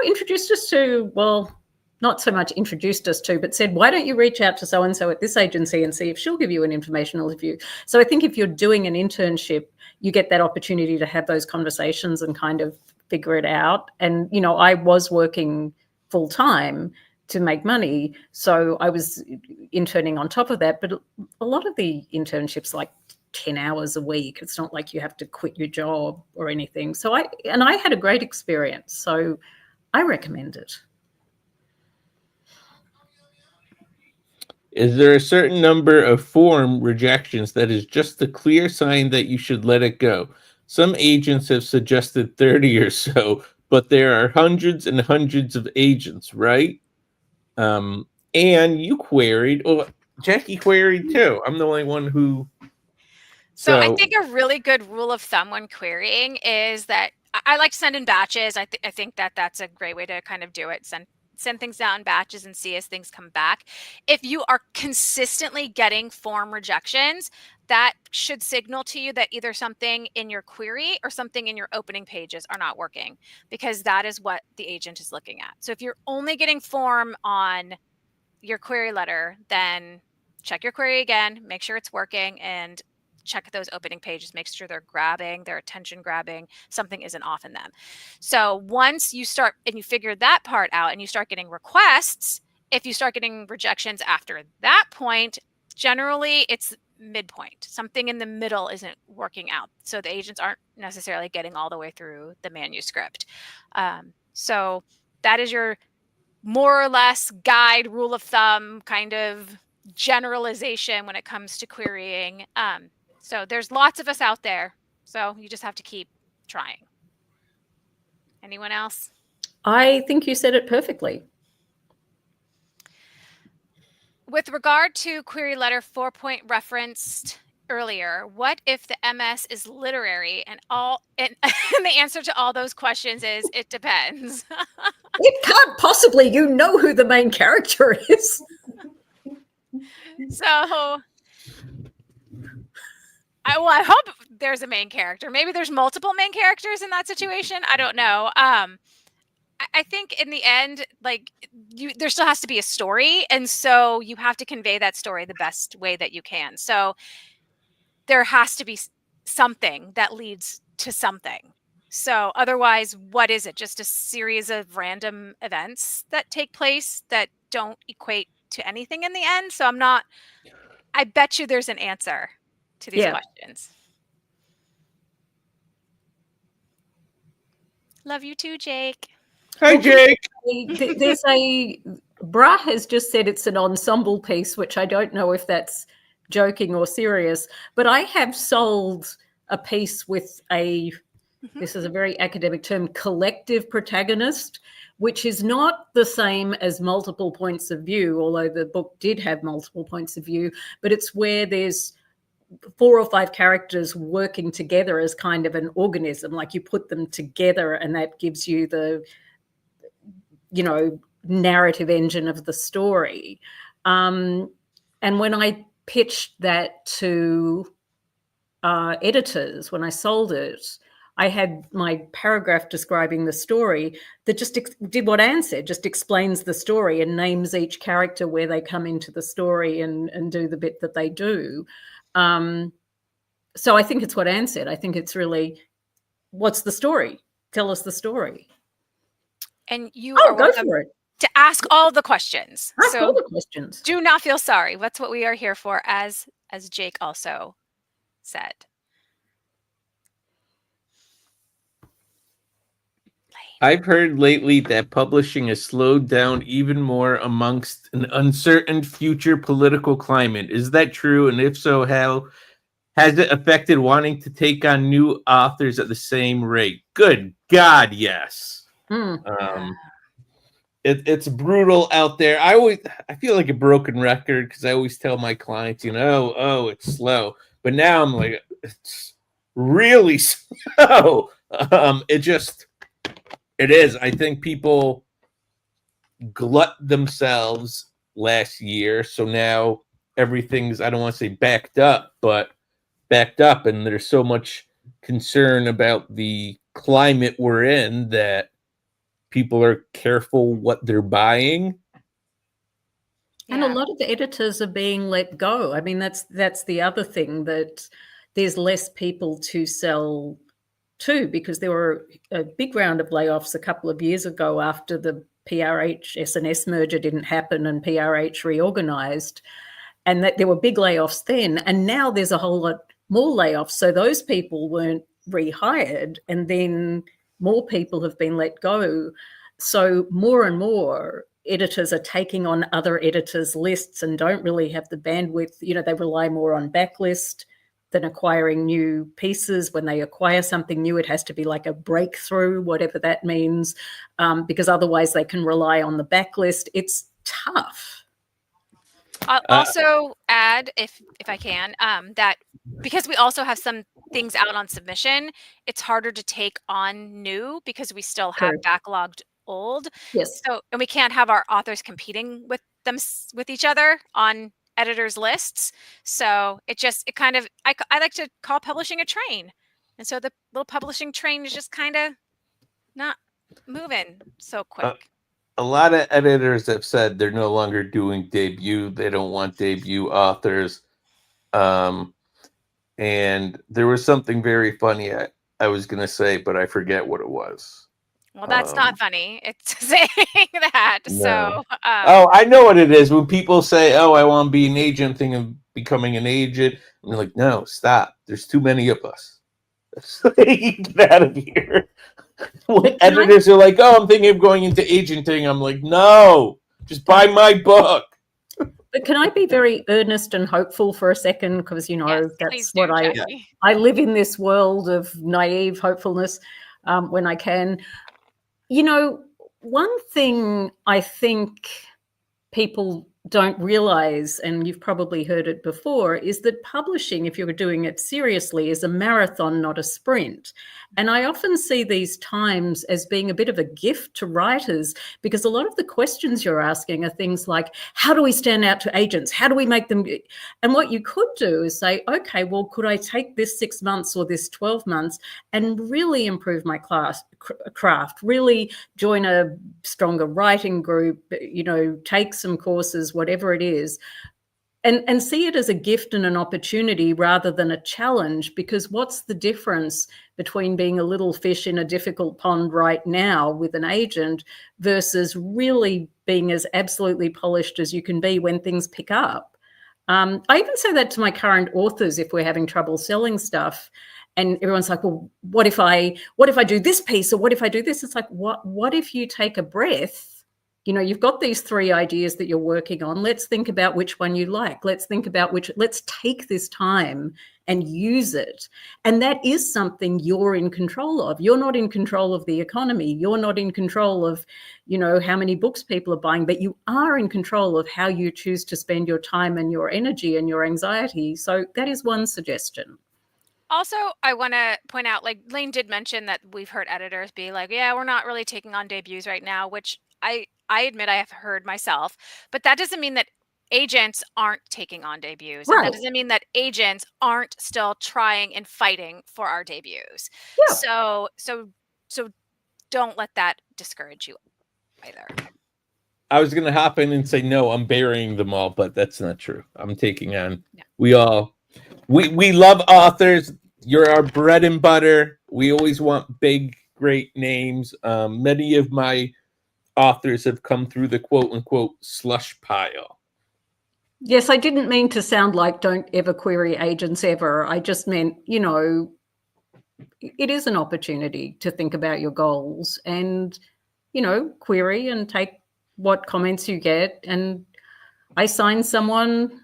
Speaker 3: introduced us to, well, not so much introduced us to, but said, why don't you reach out to so-and-so at this agency and see if she'll give you an informational interview. So I think if you're doing an internship, you get that opportunity to have those conversations and kind of figure it out. And, I was working full time to make money, so I was interning on top of that. But a lot of the internships, like 10 hours a week. It's not like you have to quit your job or anything. So I had a great experience. So I recommend it.
Speaker 1: Is there a certain number of form rejections that is just a clear sign that you should let it go? Some agents have suggested 30 or so, but there are hundreds and hundreds of agents, right? And you queried, well, Jackie queried too. I'm the only one who.
Speaker 2: So I think a really good rule of thumb when querying is that I like to send in batches. I think that that's a great way to kind of do it. Send things out in batches and see as things come back. If you are consistently getting form rejections, that should signal to you that either something in your query or something in your opening pages are not working, because that is what the agent is looking at. So if you're only getting form on your query letter, then check your query again, make sure it's working, and check those opening pages, make sure they're grabbing, they're attention grabbing, something isn't off in them. So once you start and you figure that part out and you start getting requests, if you start getting rejections after that point, generally it's midpoint. Something in the middle isn't working out. So the agents aren't necessarily getting all the way through the manuscript. So that is your more or less guide, rule of thumb, kind of generalization when it comes to querying. So there's lots of us out there. So you just have to keep trying. Anyone else?
Speaker 3: I think you said it perfectly.
Speaker 2: With regard to query letter 4-point referenced earlier, what if the MS is literary and the answer to all those questions is it depends?
Speaker 3: It can't possibly. You know who the main character is.
Speaker 2: So I hope there's a main character. Maybe there's multiple main characters in that situation. I don't know. I think in the end, there still has to be a story. And so you have to convey that story the best way that you can. So there has to be something that leads to something. So otherwise, what is it? Just a series of random events that take place that don't equate to anything in the end. So I bet you there's an answer to these questions. Love you too, Jake.
Speaker 1: Hi,
Speaker 3: Well,
Speaker 1: Jake.
Speaker 3: there's Bra has just said it's an ensemble piece, which I don't know if that's joking or serious, but I have sold a piece with this is a very academic term, collective protagonist, which is not the same as multiple points of view, although the book did have multiple points of view, but it's where there's 4 or 5 characters working together as kind of an organism, like you put them together and that gives you the, narrative engine of the story. And when I pitched that to editors, when I sold it, I had my paragraph describing the story that just did what Anne said, just explains the story and names each character where they come into the story and do the bit that they do. So I think it's what Anne said. I think it's really, what's the story? Tell us the story.
Speaker 2: And you are
Speaker 3: go
Speaker 2: welcome
Speaker 3: for it.
Speaker 2: to ask all the questions.
Speaker 3: Ask all the questions.
Speaker 2: Do not feel sorry. That's what we are here for, as Jake also said.
Speaker 1: I've heard lately that publishing has slowed down even more amongst an uncertain future political climate. Is that true? And if so, how has it affected wanting to take on new authors at the same rate? Good God, yes. It's brutal out there. I feel like a broken record because I always tell my clients, it's slow. But now I'm like, it's really slow. It is. I think people glut themselves last year. So now everything's, I don't want to say backed up, and there's so much concern about the climate we're in that people are careful what they're buying.
Speaker 3: And a lot of the editors are being let go. I mean, that's the other thing, that there's less people to sell to, because there were a big round of layoffs a couple of years ago after the PRH S&S merger didn't happen and PRH reorganized, and that there were big layoffs then, and now there's a whole lot more layoffs. So those people weren't rehired, and then more people have been let go. So more and more editors are taking on other editors' lists and don't really have the bandwidth. They rely more on backlist than acquiring new pieces. When they acquire something new, it has to be like a breakthrough, whatever that means, because otherwise they can rely on the backlist. It's tough.
Speaker 2: I'll also add, if I can, that because we also have some things out on submission, it's harder to take on new because we still have backlogged old.
Speaker 3: Yes.
Speaker 2: So, and we can't have our authors competing with each other on editors' lists. So I like to call publishing a train. And so the little publishing train is just kind of not moving so quick.
Speaker 1: A lot of editors have said they're no longer doing debut. They don't want debut authors. And there was something very funny I was going to say, but I forget what it was.
Speaker 2: Well, that's not funny. It's saying that. No. So.
Speaker 1: I know what it is. When people say, "Oh, I want to be an agent," thinking of becoming an agent, I'm like, "No, stop. There's too many of us. Get out of here." When editors are like, "Oh, I'm thinking of going into agenting," I'm like, "No, just buy my book."
Speaker 3: But can I be very earnest and hopeful for a second? Because that's what I live in, this world of naive hopefulness when I can. One thing I think people don't realize, and you've probably heard it before, is that publishing, if you're doing it seriously, is a marathon, not a sprint. And I often see these times as being a bit of a gift to writers, because a lot of the questions you're asking are things like, how do we stand out to agents? How do we make them? And what you could do is say, okay, well, could I take this 6 months or this 12 months and really improve my craft, really join a stronger writing group, take some courses, whatever it is, and see it as a gift and an opportunity rather than a challenge. Because what's the difference between being a little fish in a difficult pond right now with an agent versus really being as absolutely polished as you can be when things pick up? I even say that to my current authors if we're having trouble selling stuff. And everyone's like, well, what if I do this piece, or what if I do this? It's like, what if you take a breath? You know, you've got these 3 ideas that you're working on. Let's think about which one you like. Let's take this time and use it. And that is something you're in control of. You're not in control of the economy. You're not in control of, you know, how many books people are buying, but you are in control of how you choose to spend your time and your energy and your anxiety. So that is one suggestion.
Speaker 2: Also, I want to point out, like Lane did mention that we've heard editors be like, yeah, we're not really taking on debuts right now, which I admit I have heard myself, but that doesn't mean that agents aren't taking on debuts. And that
Speaker 3: Right.
Speaker 2: doesn't mean that agents aren't still trying and fighting for our debuts.
Speaker 3: Yeah.
Speaker 2: So don't let that discourage you either.
Speaker 1: I was going to hop in and say, no, I'm burying them all, but that's not true. I'm taking on,
Speaker 2: Yeah.
Speaker 1: we love authors. You're our bread and butter. We always want big, great names. Many of my authors have come through the quote unquote slush pile.
Speaker 3: Yes, I didn't mean to sound like don't ever query agents ever. I just meant, you know, it is an opportunity to think about your goals and, you know, query and take what comments you get. And I signed someone,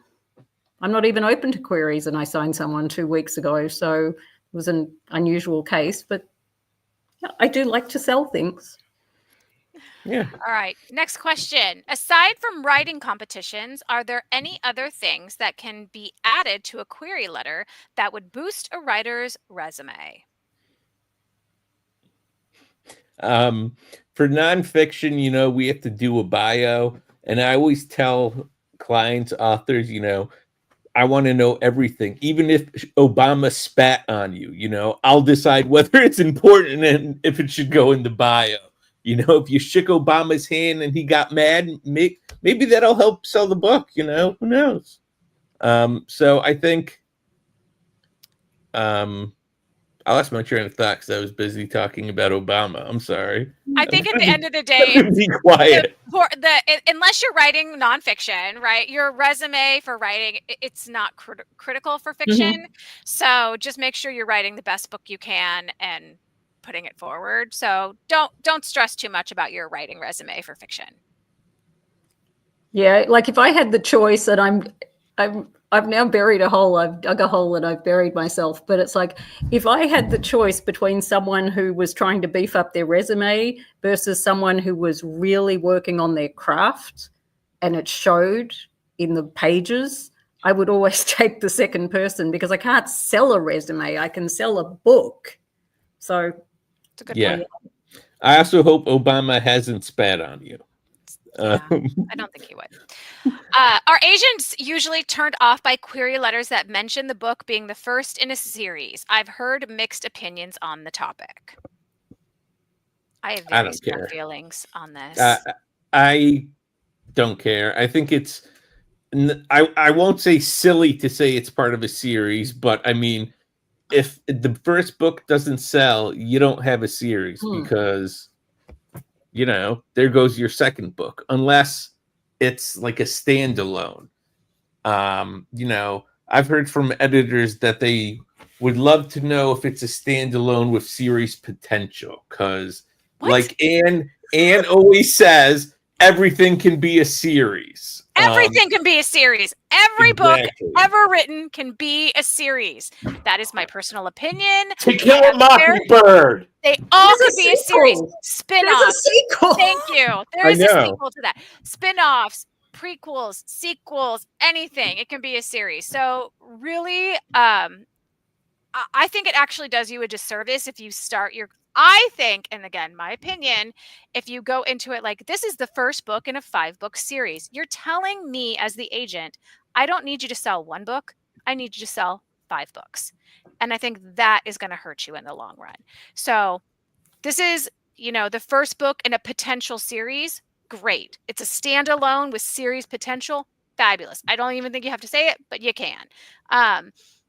Speaker 3: I'm not even open to queries, and I signed someone 2 weeks ago. So it was an unusual case, but yeah, I do like to sell things.
Speaker 1: Yeah.
Speaker 2: All right. Next question. Aside from writing competitions, are there any other things that can be added to a query letter that would boost a writer's resume?
Speaker 1: For nonfiction, you know, we have to do a bio. And I always tell clients, authors, you know, I want to know everything. Even if Obama spat on you, you know, I'll decide whether it's important and if it should go in the bio. You know, if you shook Obama's hand and he got mad, maybe that'll help sell the book, you know, who knows? So I think I lost my train of thought because I was busy talking about Obama. I'm sorry.
Speaker 2: I think at the end of the day,
Speaker 1: be quiet.
Speaker 2: Unless you're writing nonfiction, right? Your resume for writing, it's not critical for fiction.
Speaker 3: Mm-hmm.
Speaker 2: So just make sure you're writing the best book you can and putting it forward. So don't stress too much about your writing resume for fiction.
Speaker 3: Yeah, like if I had the choice, and I've now buried a hole. I've dug a hole and I've buried myself. But it's like, if I had the choice between someone who was trying to beef up their resume versus someone who was really working on their craft and it showed in the pages, I would always take the second person, because I can't sell a resume. I can sell a book. So
Speaker 2: it's a good
Speaker 1: point.
Speaker 2: point.
Speaker 1: I also hope Obama hasn't spat on you.
Speaker 2: Yeah, I don't think he would. Are agents usually turned off by query letters that mention the book being the first in a series? I've heard mixed opinions on the topic. I have very strong feelings on this.
Speaker 1: I don't care. I think it's, I won't say silly to say it's part of a series, but I mean, if the first book doesn't sell, you don't have a series because, you know, there goes your second book, unless it's like a standalone. You know, I've heard from editors that they would love to know if it's a standalone with series potential, because like Anne always says, everything can be a series.
Speaker 2: Everything can be a series. Every book ever written can be a series. That is my personal opinion.
Speaker 1: To Kill a Mockingbird.
Speaker 2: They all could be a series. Spin-offs.
Speaker 3: There's a sequel.
Speaker 2: Thank you. There is a sequel to that. Spin-offs, prequels, sequels, anything. It can be a series. So really, I think it actually does you a disservice if you start your, I think, and again, my opinion, if you go into it like, this is the first book in a 5-book series, you're telling me as the agent, I don't need you to sell 1 book. I need you to sell 5 books. And I think that is going to hurt you in the long run. So this is, you know, the first book in a potential series. Great. It's a standalone with series potential. Fabulous. I don't even think you have to say it, but you can.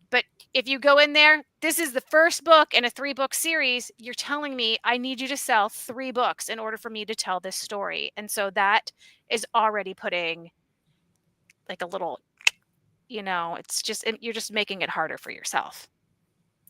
Speaker 2: But if you go in there, this is the first book in a 3-book series, you're telling me I need you to sell 3 books in order for me to tell this story. And so that is already putting like a little, you know, it's just, you're just making it harder for yourself.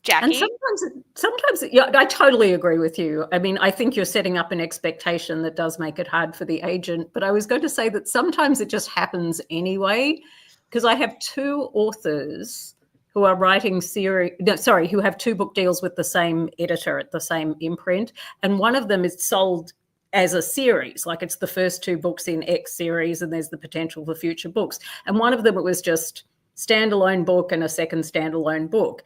Speaker 2: Jackie?
Speaker 3: And sometimes, yeah, I totally agree with you. I mean, I think you're setting up an expectation that does make it hard for the agent. But I was going to say that sometimes it just happens anyway, because I have two authors who are writing who have two book deals with the same editor at the same imprint, and one of them is sold as a series, like it's the first two books in X series, and there's the potential for future books. And one of them, it was just standalone book and a second standalone book.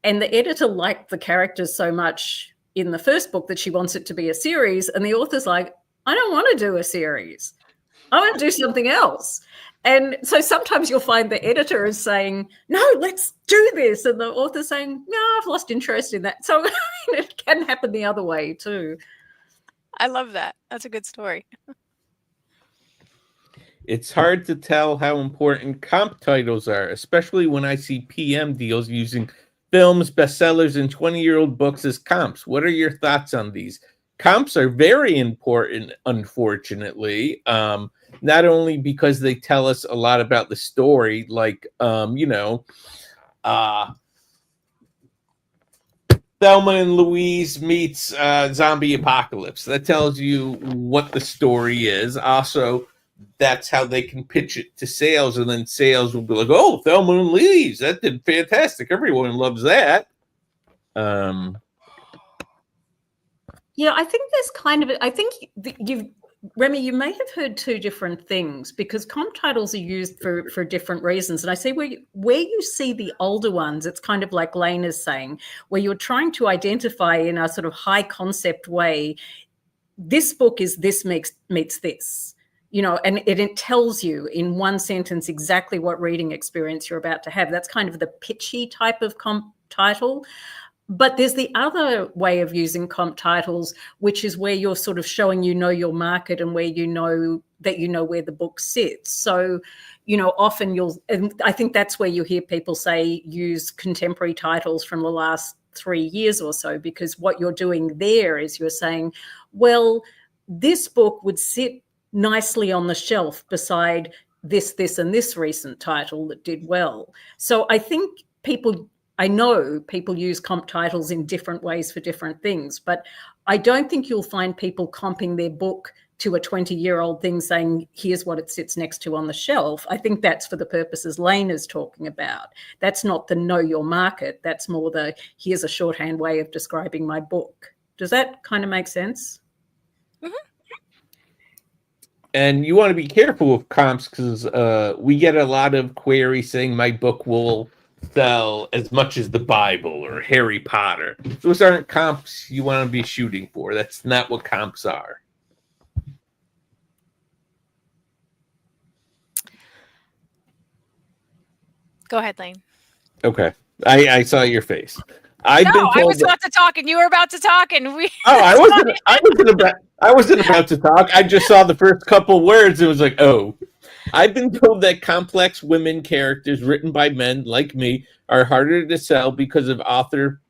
Speaker 3: And the editor liked the characters so much in the first book that she wants it to be a series. And the author's like, I don't want to do a series. I want to do something else. And so sometimes you'll find the editor is saying, no, let's do this. And the author's saying, no, I've lost interest in that. So it can happen the other way too.
Speaker 2: I love that. That's a good story.
Speaker 1: It's hard to tell how important comp titles are, especially when I see PM deals using films, bestsellers, and 20-year-old books as comps. What are your thoughts on these? Comps are very important, unfortunately, not only because they tell us a lot about the story, like, Thelma and Louise meets Zombie Apocalypse. That tells you what the story is. Also, that's how they can pitch it to sales, and then sales will be like, oh, Thelma and Louise, that did fantastic. Everyone loves that.
Speaker 3: Yeah, I think there's kind of, I think Remy, you may have heard two different things, because comp titles are used for different reasons. And I see where you see the older ones, it's kind of like Lane is saying, where you're trying to identify in a sort of high concept way, this book is this meets this. And it tells you in one sentence exactly what reading experience you're about to have. That's kind of the pitchy type of comp title. But there's the other way of using comp titles, which is where you're sort of showing your market and where where the book sits. So, often and I think that's where you hear people say use contemporary titles from the last 3 years or so, because what you're doing there is you're saying, well, this book would sit nicely on the shelf beside this, and this recent title that did well. So I know people use comp titles in different ways for different things, but I don't think you'll find people comping their book to a 20-year-old thing saying, here's what it sits next to on the shelf. I think that's for the purposes Lane is talking about. That's not the know your market. That's more the here's a shorthand way of describing my book. Does that kind of make sense?
Speaker 2: Mm-hmm.
Speaker 1: And you want to be careful with comps, because we get a lot of queries saying my book will sell as much as the Bible or Harry Potter. Those aren't comps you want to be shooting for. That's not what comps are.
Speaker 2: Go ahead, Lane.
Speaker 1: Okay. I saw your face. I
Speaker 2: was about to talk, and you were about to talk, and we.
Speaker 1: Oh, I wasn't about to talk. I just saw the first couple words and was like, oh. I've been told that complex women characters written by men like me are harder to sell because of author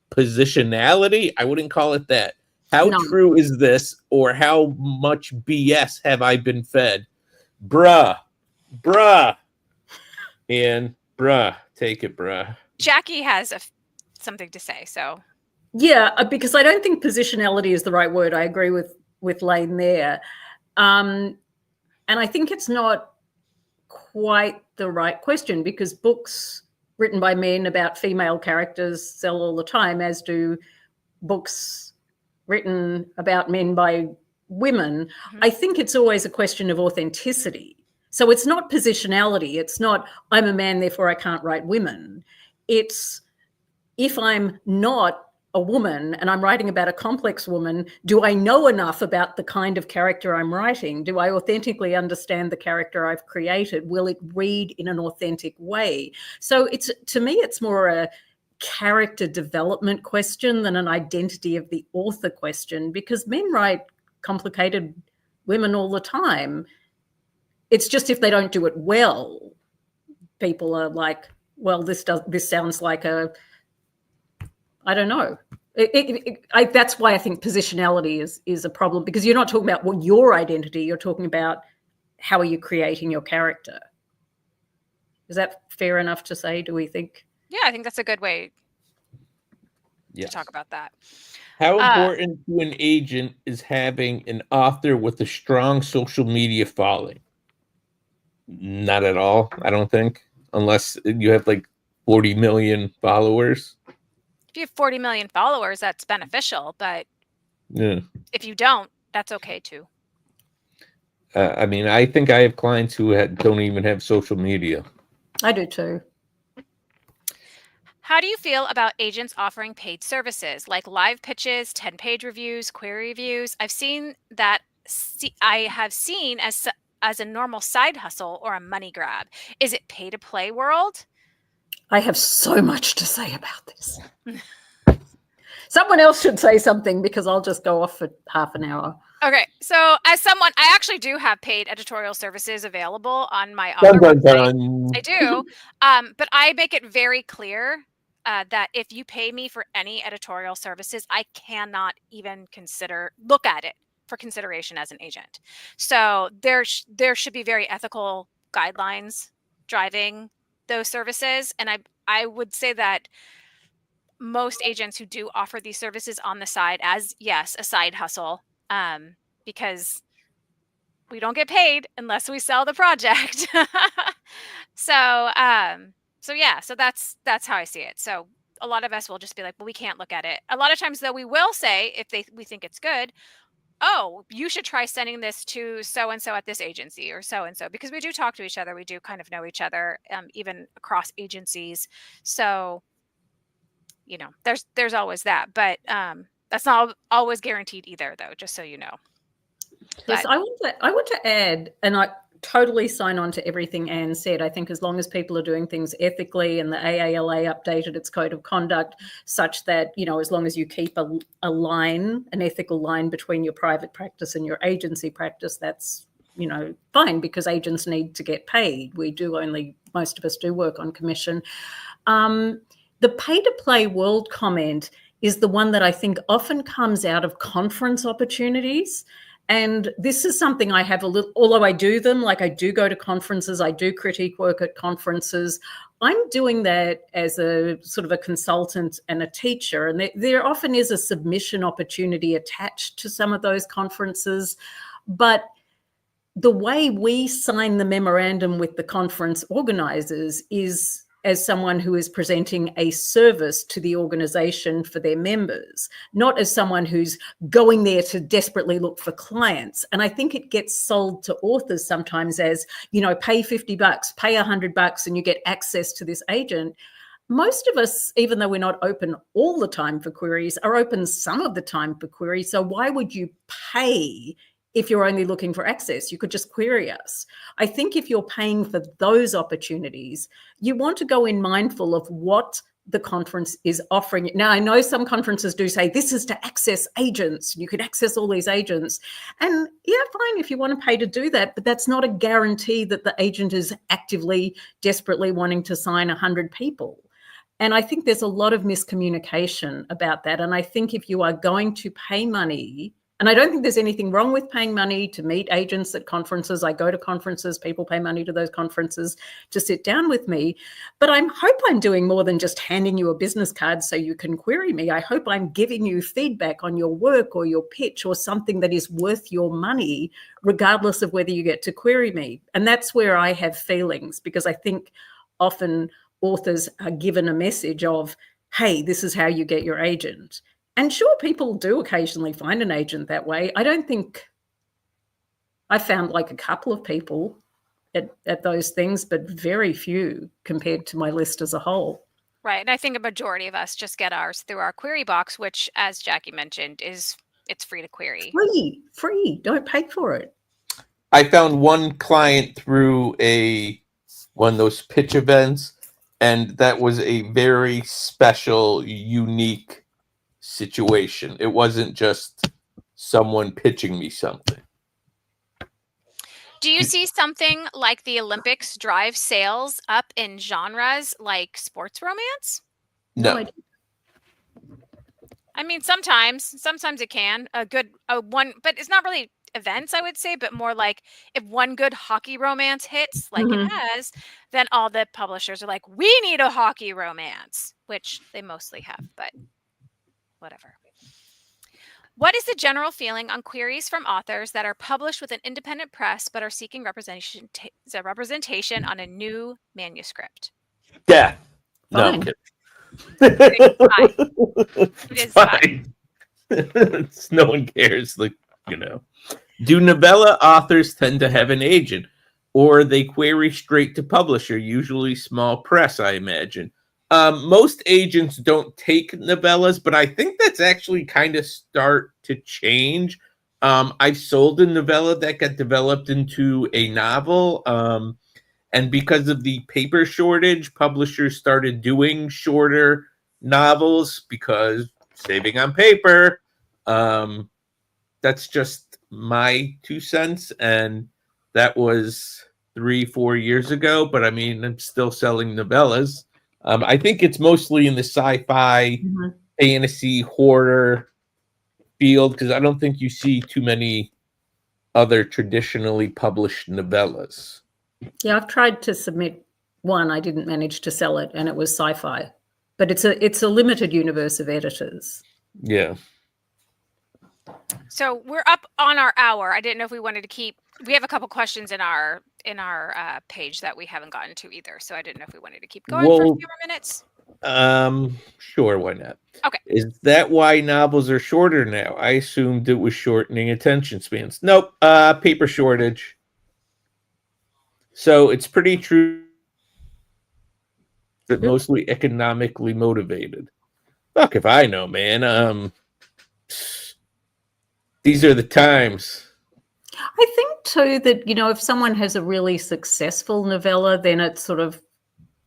Speaker 1: positionality. I wouldn't call it that. How true is this, or how much BS have I been fed? Bruh. And bruh, take it, bruh.
Speaker 2: Jackie has something to say, so.
Speaker 3: Yeah, because I don't think positionality is the right word. I agree with Lane there. And I think it's not quite the right question, because books written by men about female characters sell all the time, as do books written about men by women. Mm-hmm. I think it's always a question of authenticity. So it's not positionality. It's not, I'm a man, therefore I can't write women. It's, if I'm not a woman and I'm writing about a complex woman, do I know enough about the kind of character I'm writing? Do I authentically understand the character I've created? Will it read in an authentic way? So to me, it's more a character development question than an identity of the author question, because men write complicated women all the time. It's just if they don't do it well, people are like, well, this sounds like I don't know. That's why I think positionality is a problem, because you're not talking about your identity. You're talking about how are you creating your character. Is that fair enough to say, do we think?
Speaker 2: Yeah, I think that's a good way
Speaker 1: Yes.
Speaker 2: talk about that.
Speaker 1: How important to an agent is having an author with a strong social media following? Not at all, I don't think, unless you have like 40 million followers.
Speaker 2: If you have 40 million followers, that's beneficial, but
Speaker 1: Yeah.
Speaker 2: if you don't, that's okay too.
Speaker 1: I mean, I think I have clients who don't even have social media.
Speaker 3: I do too.
Speaker 2: How do you feel about agents offering paid services like live pitches, 10-page reviews, query reviews? I've seen that. I have seen as a normal side hustle or a money grab. Is it pay to play world?
Speaker 3: I have so much to say about this. Someone else should say something because I'll just go off for half an hour.
Speaker 2: Okay, so as someone, I actually do have paid editorial services available on my author website. I do, but I make it very clear that if you pay me for any editorial services, I cannot even look at it for consideration as an agent. So there should be very ethical guidelines driving those services, and I would say that most agents who do offer these services on the side as, yes, a side hustle, because we don't get paid unless we sell the project. So that's how I see it. So a lot of us will just be like, well, we can't look at it. A lot of times though, we will say, if we think it's good, oh, you should try sending this to so-and-so at this agency or so-and-so, because we do talk to each other. We do kind of know each other, even across agencies. So, there's always that, but that's not always guaranteed either, though, just so you know.
Speaker 3: Yes, I want to add, and I totally sign on to everything Anne said. I think as long as people are doing things ethically and the AALA updated its code of conduct such that, as long as you keep an ethical line between your private practice and your agency practice, that's, fine, because agents need to get paid. Most of us do work on commission. The pay-to-play world comment is the one that I think often comes out of conference opportunities. And this is something I have although I do them, like I do go to conferences, I do critique work at conferences. I'm doing that as a sort of a consultant and a teacher. And there often is a submission opportunity attached to some of those conferences. But the way we sign the memorandum with the conference organizers is as someone who is presenting a service to the organization for their members, not as someone who's going there to desperately look for clients. And I think it gets sold to authors sometimes as, pay $50, pay $100, and you get access to this agent. Most of us, even though we're not open all the time for queries, are open some of the time for queries. So why would you pay if you're only looking for access? You could just query us. I think if you're paying for those opportunities, you want to go in mindful of what the conference is offering. Now, I know some conferences do say this is to access agents. You could access all these agents. And yeah, fine if you want to pay to do that, but that's not a guarantee that the agent is actively, desperately wanting to sign 100 people. And I think there's a lot of miscommunication about that. And I think if you are going to pay money, and I don't think there's anything wrong with paying money to meet agents at conferences. I go to conferences, people pay money to those conferences to sit down with me. But I hope I'm doing more than just handing you a business card so you can query me. I hope I'm giving you feedback on your work or your pitch or something that is worth your money, regardless of whether you get to query me. And that's where I have feelings, because I think often authors are given a message of, hey, this is how you get your agent. And sure, people do occasionally find an agent that way. I don't think I found like a couple of people at those things, but very few compared to my list as a whole.
Speaker 2: Right. And I think a majority of us just get ours through our query box, which, as Jackie mentioned, it's free to query.
Speaker 3: Free. Don't pay for it.
Speaker 1: I found one client through one of those pitch events, and that was a very special, unique situation. It wasn't just someone pitching me something.
Speaker 2: Do you see something like the Olympics drive sales up in genres like sports romance?
Speaker 1: No.
Speaker 2: I mean, sometimes it can. One, but it's not really events, I would say, but more like if one good hockey romance hits, like it has, then all the publishers are like, we need a hockey romance, which they mostly have, but whatever. What is the general feeling on queries from authors that are published with an independent press but are seeking representation on a new manuscript?
Speaker 1: Yeah. No, I'm
Speaker 3: Fine.
Speaker 1: kidding.
Speaker 2: Fine. It
Speaker 1: It's
Speaker 2: is fine.
Speaker 1: No one cares. Like, do novella authors tend to have an agent, or they query straight to publisher, usually small press, I imagine? Most agents don't take novellas, but I think that's actually kind of start to change. I've sold a novella that got developed into a novel. And because of the paper shortage, publishers started doing shorter novels because saving on paper. That's just my 2 cents. And that was 3-4 years ago. But I mean, I'm still selling novellas. I think it's mostly in the sci-fi, fantasy, horror field, because I don't think you see too many other traditionally published novellas.
Speaker 3: Yeah, I've tried to submit one. I didn't manage to sell it, and it was sci-fi. But it's a limited universe of editors.
Speaker 1: Yeah.
Speaker 2: So we're up on our hour. I didn't know if we wanted to keep. We have a couple questions in our page that we haven't gotten to either. So I didn't know if we wanted to keep going for a few more minutes.
Speaker 1: Sure, why not?
Speaker 2: Okay.
Speaker 1: Is that why novels are shorter now? I assumed it was shortening attention spans. Nope. Paper shortage. So it's pretty true that mostly economically motivated. Fuck if I know, man. These are the times.
Speaker 3: I think too that, if someone has a really successful novella, then it's sort of,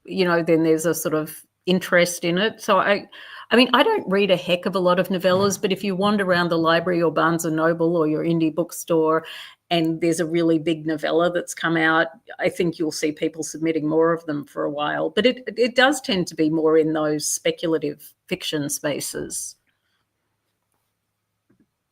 Speaker 3: then there's a sort of interest in it. So I mean, I don't read a heck of a lot of novellas, but if you wander around the library or Barnes and Noble or your indie bookstore and there's a really big novella that's come out, I think you'll see people submitting more of them for a while. But it does tend to be more in those speculative fiction spaces.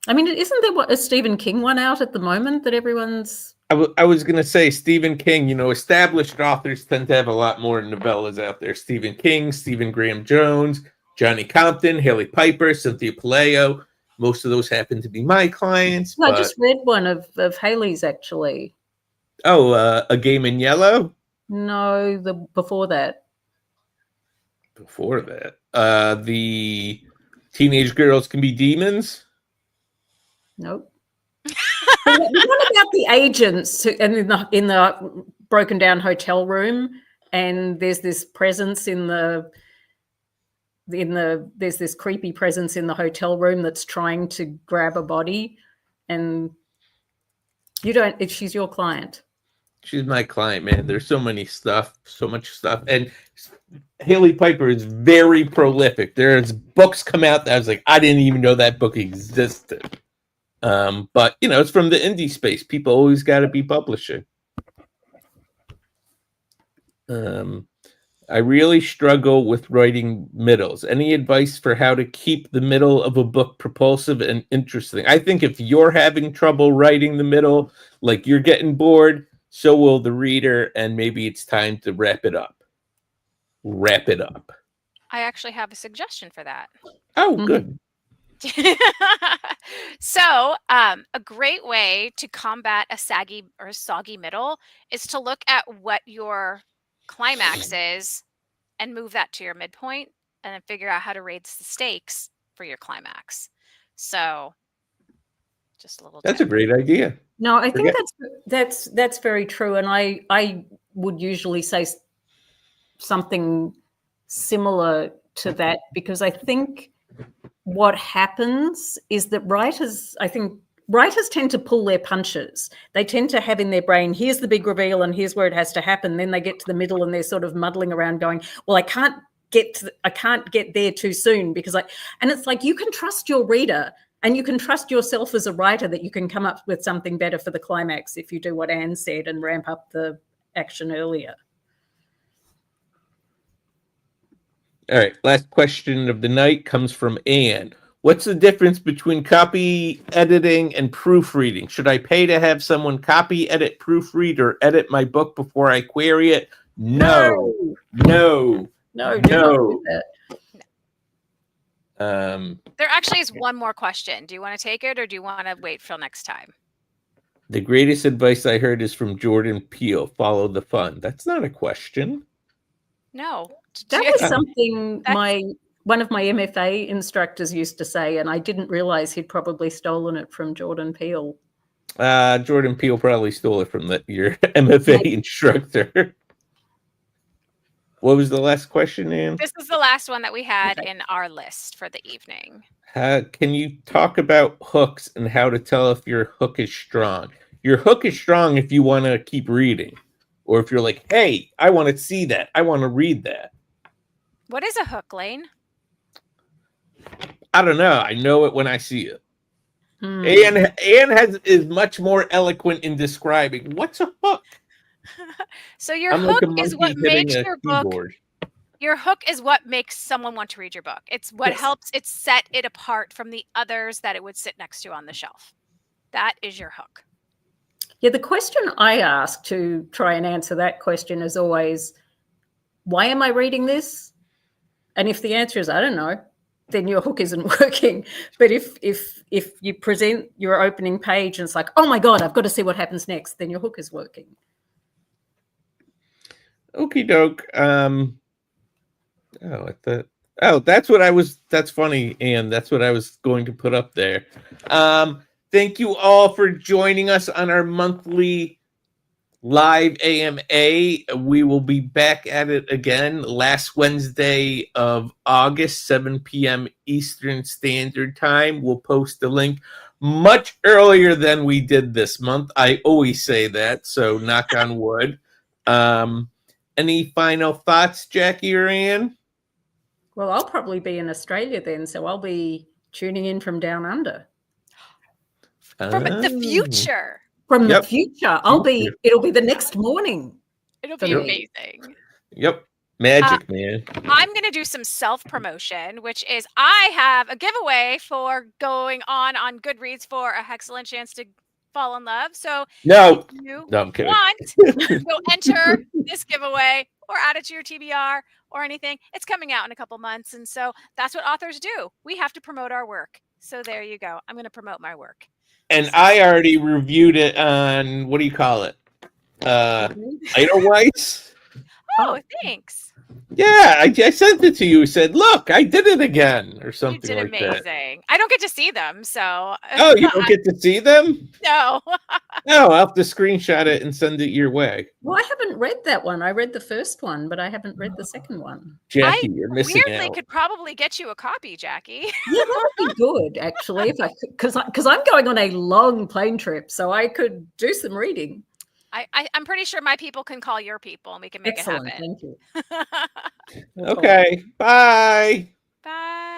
Speaker 3: I mean, isn't there a Stephen King one out at the moment that everyone's...
Speaker 1: I was going to say Stephen King, established authors tend to have a lot more novellas out there. Stephen King, Stephen Graham Jones, Johnny Compton, Haley Piper, Cynthia Palaio. Most of those happen to be my clients.
Speaker 3: I just read one of Haley's, actually.
Speaker 1: Oh, A Game in Yellow?
Speaker 3: No, before that.
Speaker 1: Before that. The Teenage Girls Can Be Demons?
Speaker 3: Nope. What about the agents and in the broken down hotel room, and there's this presence there's this creepy presence in the hotel room that's trying to grab a body, and she's your client.
Speaker 1: She's my client, man. There's so much stuff. And Haley Piper is very prolific. There's books come out that I was like, I didn't even know that book existed. But it's from the indie space. People always got to be publishing. I really struggle with writing middles. Any advice for how to keep the middle of a book propulsive and interesting? I think if you're having trouble writing the middle, like you're getting bored, so will the reader, and maybe it's time to wrap it up. Wrap it up.
Speaker 2: I actually have a suggestion for that.
Speaker 1: Oh, good.
Speaker 2: So a great way to combat a saggy or soggy middle is to look at what your climax is and move that to your midpoint, and then figure out how to raise the stakes for your climax. So just a little
Speaker 1: That's a great idea.
Speaker 3: No, I think that's very true, and I would usually say something similar to that, because I think what happens is that writers tend to pull their punches. They tend to have in their brain, here's the big reveal and here's where it has to happen. Then they get to the middle and they're sort of muddling around going, well, I can't get there too soon, and it's like, you can trust your reader and you can trust yourself as a writer that you can come up with something better for the climax if you do what Anne said and ramp up the action earlier.
Speaker 1: All right, last question of the night comes from Anne. What's the difference between copy editing and proofreading? Should I pay to have someone copy, edit, proofread, or edit my book before I query it? No.
Speaker 3: Do not do that.
Speaker 2: There actually is one more question. Do you want to take it or do you want to wait till next time?
Speaker 1: The greatest advice I heard is from Jordan Peele. Follow the fun. That's not a question.
Speaker 2: No.
Speaker 3: That was something one of my MFA instructors used to say, and I didn't realize he'd probably stolen it from Jordan Peele.
Speaker 1: Jordan Peele probably stole it from your MFA instructor. What was the last question, Ann?
Speaker 2: This is the last one that we had in our list for the evening.
Speaker 1: Can you talk about hooks and how to tell if your hook is strong? Your hook is strong if you want to keep reading, or if you're like, hey, I want to see that. I want to read that.
Speaker 2: What is a hook, Lane?
Speaker 1: I don't know. I know it when I see it. Anne is much more eloquent in describing what's a hook.
Speaker 2: So your hook is what makes your book.
Speaker 1: Keyboard.
Speaker 2: Your hook is what makes someone want to read your book. It's what helps it set it apart from the others that it would sit next to on the shelf. That is your hook.
Speaker 3: Yeah, the question I ask to try and answer that question is always, why am I reading this? And if the answer is, I don't know, then your hook isn't working. But if you present your opening page and it's like, oh my God, I've got to see what happens next, then your hook is working.
Speaker 1: Okie doke. That's funny, and that's what I was going to put up there. Thank you all for joining us on our monthly live AMA. We will be back at it again last Wednesday of August, 7 p.m. Eastern Standard Time. We'll post the link much earlier than we did this month. I always say that, so knock on wood. Any final thoughts, Jackie or Ann?
Speaker 3: Well, I'll probably be in Australia then, so I'll be tuning in from down under.
Speaker 2: From the future.
Speaker 3: From the future. It'll be the next morning.
Speaker 2: It'll be amazing.
Speaker 1: Yep. Magic, man.
Speaker 2: I'm going to do some self-promotion, which is I have a giveaway for going on Goodreads for a excellent chance to fall in love. So if you want to go enter this giveaway or add it to your TBR or anything, it's coming out in a couple months. And so that's what authors do. We have to promote our work. So there you go. I'm going to promote my work.
Speaker 1: And I already reviewed it on, what do you call it? Edelweiss.
Speaker 2: Oh, thanks.
Speaker 1: Yeah, I sent it to you. Said, look, I did it again, or something like that.
Speaker 2: You did amazing. I don't get to see them, so.
Speaker 1: Oh, you don't get to see them?
Speaker 2: No.
Speaker 1: No, I'll have to screenshot it and send it your way.
Speaker 3: Well, I haven't read that one. I read the first one, but I haven't read the second one.
Speaker 1: Jackie, you're missing out.
Speaker 2: Weirdly could probably get you a copy, Jackie.
Speaker 3: Yeah, that would be good, actually, if because I'm going on a long plane trip, so I could do some reading.
Speaker 2: I'm pretty sure my people can call your people and we can make it happen.
Speaker 3: Thank you.
Speaker 1: Okay. Bye.
Speaker 2: Bye.